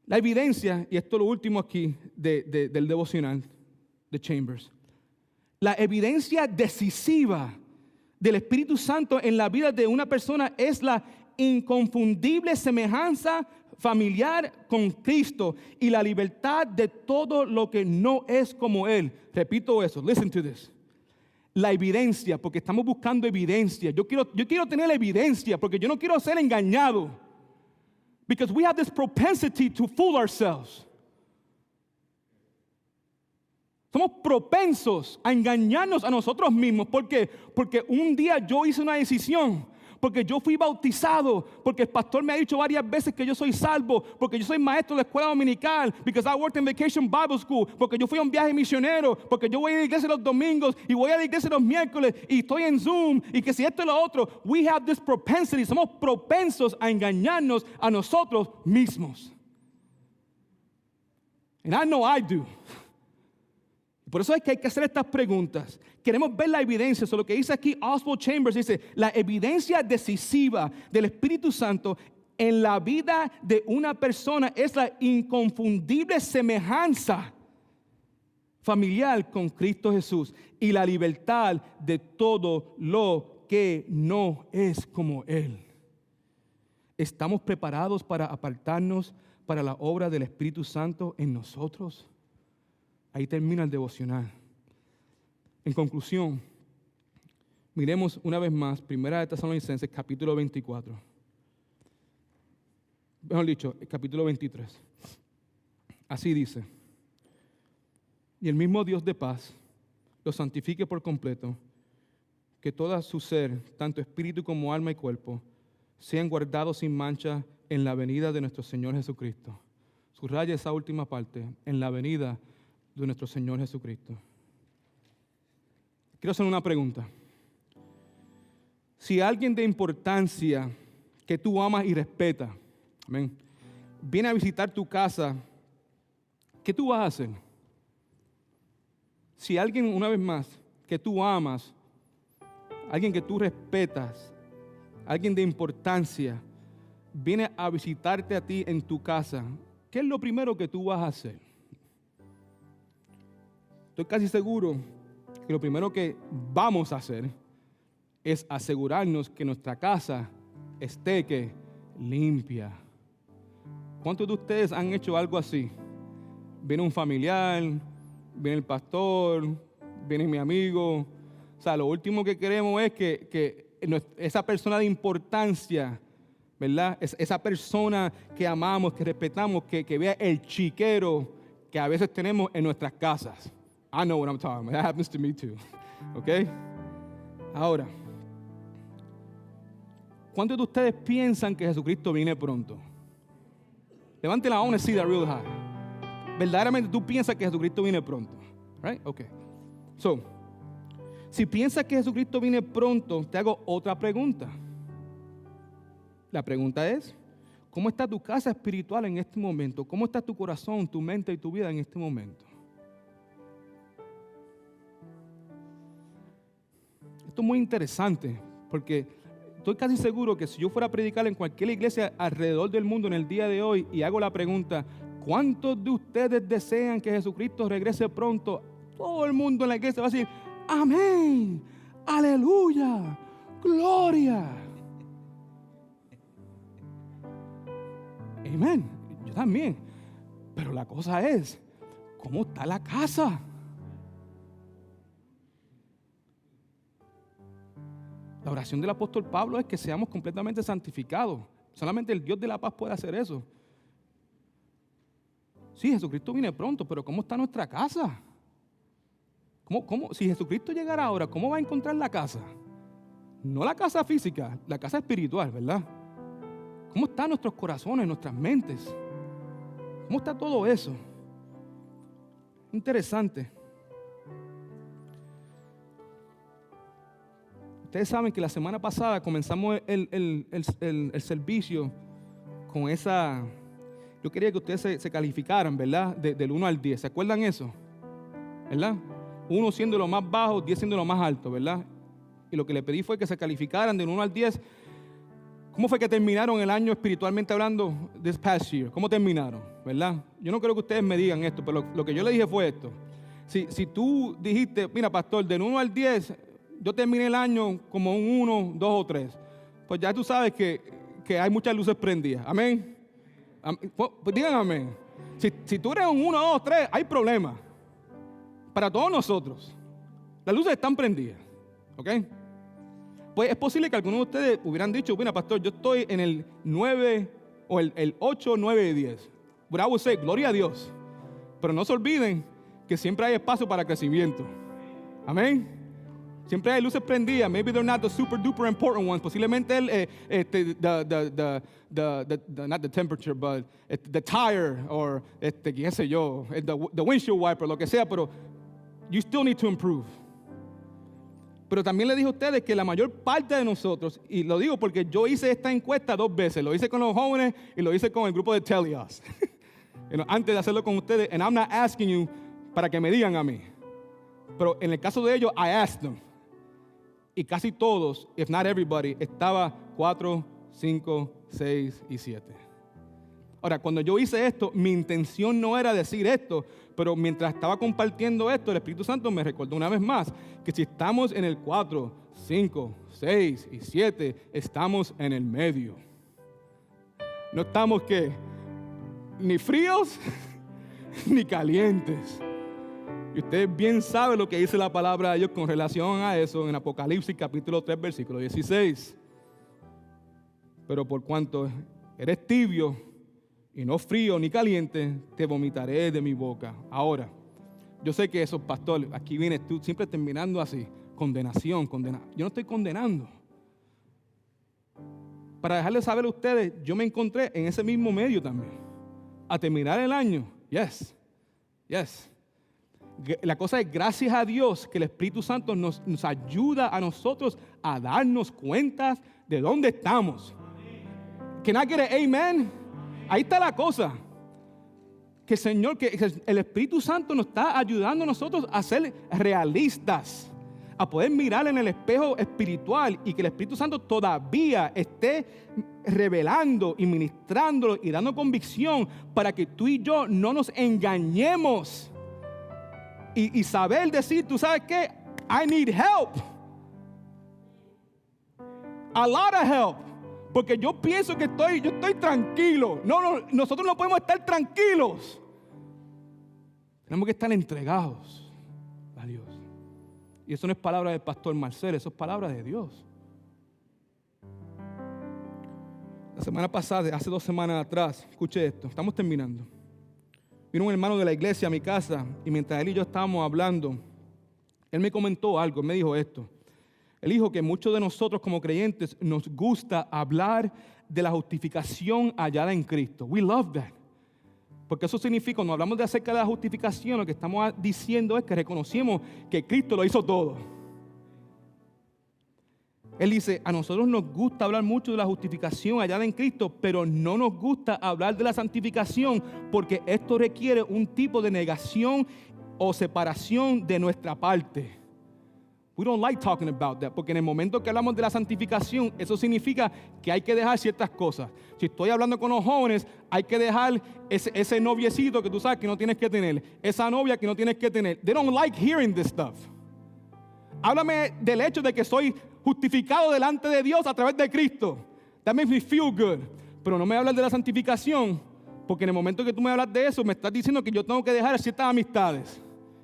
La evidencia, y esto es lo último aquí del devocional de Chambers, la evidencia decisiva del Espíritu Santo en la vida de una persona es la inconfundible semejanza familiar con Cristo y la libertad de todo lo que no es como Él. Repito eso, listen to this. La evidencia, porque estamos buscando evidencia. Yo quiero tener la evidencia porque yo no quiero ser engañado. Because we have this propensity to fool ourselves. Somos propensos a engañarnos a nosotros mismos. ¿Por qué? Porque un día yo hice una decisión. Porque yo fui bautizado. Porque el pastor me ha dicho varias veces que yo soy salvo. Porque yo soy maestro de la escuela dominical. Because I worked in Vacation Bible School. Porque yo fui a un viaje misionero. Porque yo voy a la iglesia los domingos. Y voy a la iglesia los miércoles. Y estoy en Zoom. Y que si esto y lo otro. We have this propensity. Somos propensos a engañarnos a nosotros mismos. And I know I do. Por eso es que hay que hacer estas preguntas. Queremos ver la evidencia. Eso es lo que dice aquí Oswald Chambers. Dice, la evidencia decisiva del Espíritu Santo en la vida de una persona es la inconfundible semejanza familiar con Cristo Jesús y la libertad de todo lo que no es como Él. ¿Estamos preparados para apartarnos para la obra del Espíritu Santo en nosotros? Ahí termina el devocional. En conclusión, miremos una vez más, Primera de Tesalonicenses, capítulo 24. Mejor dicho, el capítulo 23. Así dice: y el mismo Dios de paz los santifique por completo, que todo su ser, tanto espíritu como alma y cuerpo, sean guardados sin mancha en la venida de nuestro Señor Jesucristo. Subraya esa última parte, en la venida de nuestro Señor Jesucristo. Quiero hacer una pregunta. Si alguien de importancia que tú amas y respetas, amén, viene a visitar tu casa, ¿qué tú vas a hacer? Si alguien, una vez más, que tú amas, alguien que tú respetas, alguien de importancia, viene a visitarte a ti en tu casa, ¿qué es lo primero que tú vas a hacer? Estoy casi seguro que lo primero que vamos a hacer es asegurarnos que nuestra casa esté limpia. ¿Cuántos de ustedes han hecho algo así? Viene un familiar, viene el pastor, viene mi amigo. O sea, lo último que queremos es que esa persona de importancia, ¿verdad? Esa persona que amamos, que respetamos, que vea el chiquero que a veces tenemos en nuestras casas. I know what I'm talking about. That happens to me too. ¿Ok? Ahora, ¿cuántos de ustedes piensan que Jesucristo viene pronto? Levante la mano y see that real high. Verdaderamente tú piensas que Jesucristo viene pronto. Right? Okay. So, si piensas que Jesucristo viene pronto, te hago otra pregunta. La pregunta es, ¿cómo está tu casa espiritual en este momento? ¿Cómo está tu corazón, tu mente y tu vida en este momento? Esto es muy interesante porque estoy casi seguro que si yo fuera a predicar en cualquier iglesia alrededor del mundo en el día de hoy y hago la pregunta, ¿cuántos de ustedes desean que Jesucristo regrese pronto? Todo el mundo en la iglesia va a decir, amén, aleluya, gloria. Amén, yo también. Pero la cosa es, ¿cómo está la casa? La oración del apóstol Pablo es que seamos completamente santificados. Solamente el Dios de la paz puede hacer eso. Sí, Jesucristo viene pronto, pero ¿cómo está nuestra casa? Si Jesucristo llegara ahora, ¿cómo va a encontrar la casa? No la casa física, la casa espiritual, ¿verdad? ¿Cómo están nuestros corazones, nuestras mentes? ¿Cómo está todo eso? Interesante. Ustedes saben que la semana pasada comenzamos el servicio con esa... Yo quería que ustedes se calificaran, ¿verdad? Del 1 al 10. ¿Se acuerdan eso? ¿Verdad? 1 siendo lo más bajo, 10 siendo lo más alto, ¿verdad? Y lo que le pedí fue que se calificaran del 1 al 10. ¿Cómo fue que terminaron el año espiritualmente hablando this past year? ¿Cómo terminaron? ¿Verdad? Yo no creo que ustedes me digan esto, pero lo que yo le dije fue esto. Si tú dijiste, mira, pastor, del 1 al 10, yo terminé el año como un 1, 2 o 3. Pues ya tú sabes que hay muchas luces prendidas. Amén. Pues digan amén. Si tú eres un 1, 2, 3, hay problemas. Para todos nosotros. Las luces están prendidas. ¿Ok? Pues es posible que algunos de ustedes hubieran dicho, mira, pastor, yo estoy en el 9 o el 8, 9 y 10. But I would say, gloria a Dios. Pero no se olviden que siempre hay espacio para crecimiento. Amén. Siempre hay luces prendidas. Maybe they're not the super duper important ones. Posiblemente not the temperature, but the tire or qué sé yo, the windshield wiper, lo que sea, pero you still need to improve. Pero también le dije a ustedes que la mayor parte de nosotros, y lo digo porque yo hice esta encuesta 2 veces, lo hice con los jóvenes y lo hice con el grupo de Telios. Antes de hacerlo con ustedes, and I'm not asking you para que me digan a mí. Pero en el caso de ellos, I asked them. Y casi todos, if not everybody, estaba 4, 5, 6 y 7. Ahora, cuando yo hice esto, mi intención no era decir esto, pero mientras estaba compartiendo esto, el Espíritu Santo me recordó una vez más que si estamos en el 4, 5, 6 y 7, estamos en el medio. No estamos, ¿qué? Ni fríos, ni calientes. Y ustedes bien saben lo que dice la palabra de Dios con relación a eso en Apocalipsis capítulo 3, versículo 16. Pero por cuanto eres tibio y no frío ni caliente, te vomitaré de mi boca. Ahora, yo sé que esos pastores, aquí vienes tú siempre terminando así, condenación. Yo no estoy condenando. Para dejarles saber a ustedes, yo me encontré en ese mismo medio también. A terminar el año, yes. La cosa es, gracias a Dios, que el Espíritu Santo nos ayuda a nosotros a darnos cuenta de dónde estamos. Can I get an amen? Ahí está la cosa. Que Señor, que el Espíritu Santo nos está ayudando a nosotros a ser realistas, a poder mirar en el espejo espiritual y que el Espíritu Santo todavía esté revelando y ministrándolo y dando convicción para que tú y yo no nos engañemos y saber decir, tú sabes qué, I need help, a lot of help, porque yo pienso que yo estoy tranquilo. No, nosotros no podemos estar tranquilos, tenemos que estar entregados a Dios. Y eso no es palabra del pastor Marcel, eso es palabra de Dios. La semana pasada, hace 2 semanas atrás, escuche esto, estamos terminando. Vino un hermano de la iglesia a mi casa y mientras él y yo estábamos hablando, él me comentó algo, él me dijo esto. Él dijo que muchos de nosotros como creyentes nos gusta hablar de la justificación hallada en Cristo. We love that. Porque eso significa, cuando hablamos de acerca de la justificación, lo que estamos diciendo es que reconocemos que Cristo lo hizo todo. Él dice, a nosotros nos gusta hablar mucho de la justificación hallada en Cristo, pero no nos gusta hablar de la santificación porque esto requiere un tipo de negación o separación de nuestra parte. We don't like talking about that, porque en el momento que hablamos de la santificación, eso significa que hay que dejar ciertas cosas. Si estoy hablando con los jóvenes, hay que dejar ese noviecito que tú sabes que no tienes que tener, esa novia que no tienes que tener. They don't like hearing this stuff. Háblame del hecho de que soy justificado delante de Dios a través de Cristo. That makes me feel good. Pero no me hablas de la santificación, porque en el momento que tú me hablas de eso, me estás diciendo que yo tengo que dejar ciertas amistades.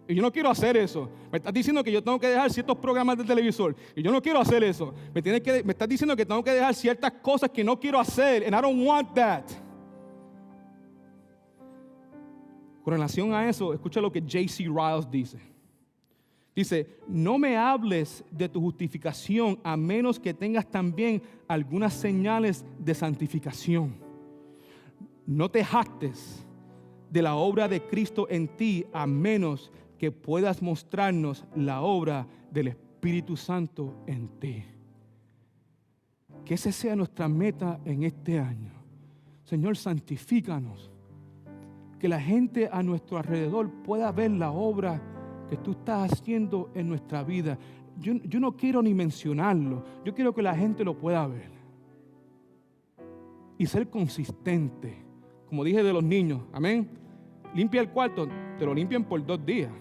Y yo no quiero hacer eso. Me estás diciendo que yo tengo que dejar ciertos programas de televisor. Y yo no quiero hacer eso. Me estás diciendo que tengo que dejar ciertas cosas que no quiero hacer. And I don't want that. Con relación a eso, escucha lo que J.C. Ryles dice. Dice, no me hables de tu justificación a menos que tengas también algunas señales de santificación. No te jactes de la obra de Cristo en ti a menos que puedas mostrarnos la obra del Espíritu Santo en ti. Que esa sea nuestra meta en este año. Señor, santifícanos. Que la gente a nuestro alrededor pueda ver la obra que tú estás haciendo en nuestra vida. Yo no quiero ni mencionarlo. Yo quiero que la gente lo pueda ver. Y ser consistente. Como dije de los niños. Amén. Limpia el cuarto. Te lo limpian por 2 días.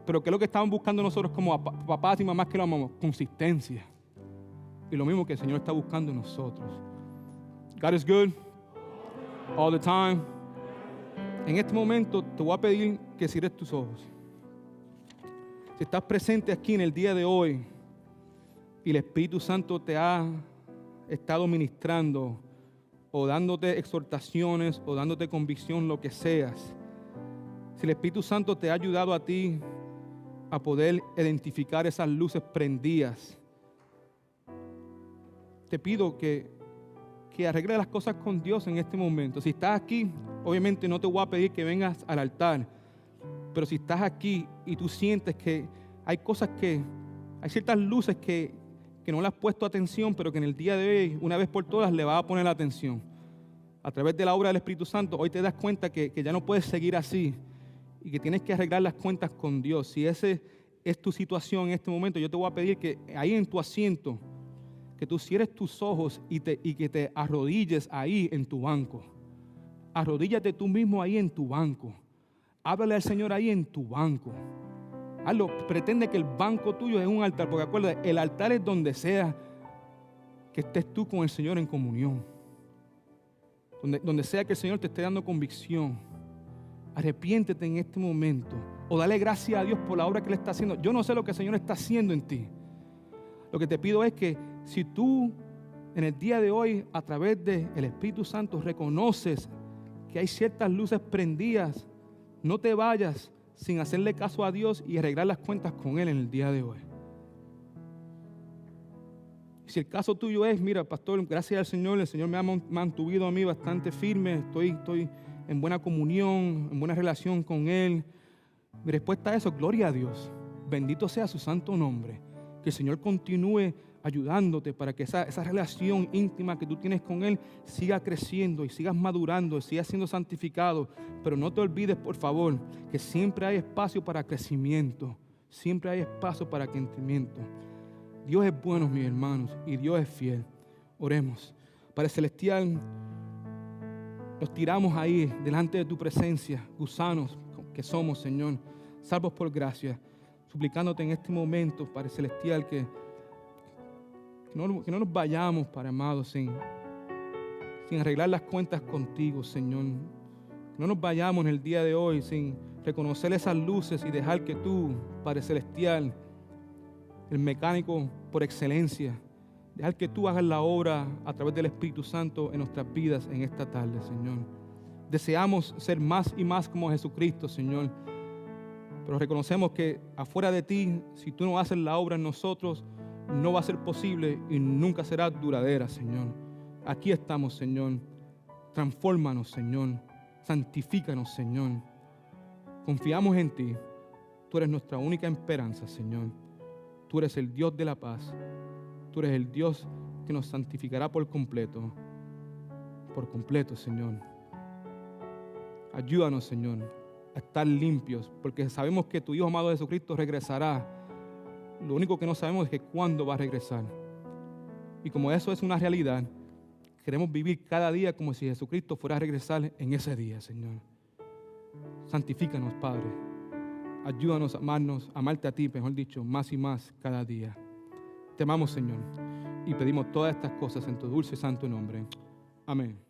Pero ¿qué es lo que estamos buscando nosotros como papás y mamás que lo amamos? Consistencia. Y lo mismo que el Señor está buscando en nosotros. God is good. All the time. En este momento te voy a pedir que cierres tus ojos. Si estás presente aquí en el día de hoy y el Espíritu Santo te ha estado ministrando o dándote exhortaciones o dándote convicción, lo que seas. Si el Espíritu Santo te ha ayudado a ti a poder identificar esas luces prendidas, te pido que arregles las cosas con Dios en este momento. Si estás aquí, obviamente no te voy a pedir que vengas al altar, pero si estás aquí y tú sientes que hay cosas hay ciertas luces que no le has puesto atención, pero que en el día de hoy, una vez por todas, le vas a poner atención. A través de la obra del Espíritu Santo, hoy te das cuenta que ya no puedes seguir así y que tienes que arreglar las cuentas con Dios. Si esa es tu situación en este momento, yo te voy a pedir que ahí en tu asiento, que tú cierres tus ojos y que te arrodilles ahí en tu banco. Arrodíllate tú mismo ahí en tu banco. Háblale al Señor ahí en tu banco. Hazlo, pretende que el banco tuyo es un altar, porque acuérdate, el altar es donde sea que estés tú con el Señor en comunión. Donde sea que el Señor te esté dando convicción. Arrepiéntete en este momento o dale gracias a Dios por la obra que Él está haciendo. Yo no sé lo que el Señor está haciendo en ti. Lo que te pido es que si tú en el día de hoy, a través del Espíritu Santo, reconoces que hay ciertas luces prendidas. No te vayas sin hacerle caso a Dios y arreglar las cuentas con Él en el día de hoy. Si el caso tuyo es, mira, pastor, gracias al Señor, el Señor me ha mantuvido a mí bastante firme, estoy en buena comunión, en buena relación con Él. Mi respuesta a eso, gloria a Dios. Bendito sea su santo nombre. Que el Señor continúe ayudándote para que esa relación íntima que tú tienes con Él siga creciendo y sigas madurando, sigas siendo santificado. Pero no te olvides, por favor, que siempre hay espacio para crecimiento. Siempre hay espacio para crecimiento. Dios es bueno, mis hermanos, y Dios es fiel. Oremos. Padre Celestial, nos tiramos ahí delante de tu presencia, gusanos que somos, Señor, salvos por gracia, suplicándote en este momento, Padre Celestial, que no nos vayamos, Padre amado, sin arreglar las cuentas contigo, Señor. Que no nos vayamos en el día de hoy sin reconocer esas luces y dejar que tú, Padre Celestial, el mecánico por excelencia, dejar que tú hagas la obra a través del Espíritu Santo en nuestras vidas en esta tarde, Señor. Deseamos ser más y más como Jesucristo, Señor. Pero reconocemos que afuera de ti, si tú no haces la obra en nosotros, no va a ser posible y nunca será duradera, Señor. Aquí estamos, Señor. Transfórmanos, Señor. Santifícanos, Señor. Confiamos en ti. Tú eres nuestra única esperanza, Señor. Tú eres el Dios de la paz. Tú eres el Dios que nos santificará por completo. Por completo, Señor. Ayúdanos, Señor, a estar limpios, porque sabemos que tu Hijo amado Jesucristo regresará. Lo único que no sabemos es que cuándo va a regresar. Y como eso es una realidad, queremos vivir cada día como si Jesucristo fuera a regresar en ese día, Señor. Santifícanos, Padre. Ayúdanos a amarnos, a amarte a ti, mejor dicho, más y más cada día. Te amamos, Señor, y pedimos todas estas cosas en tu dulce y santo nombre. Amén.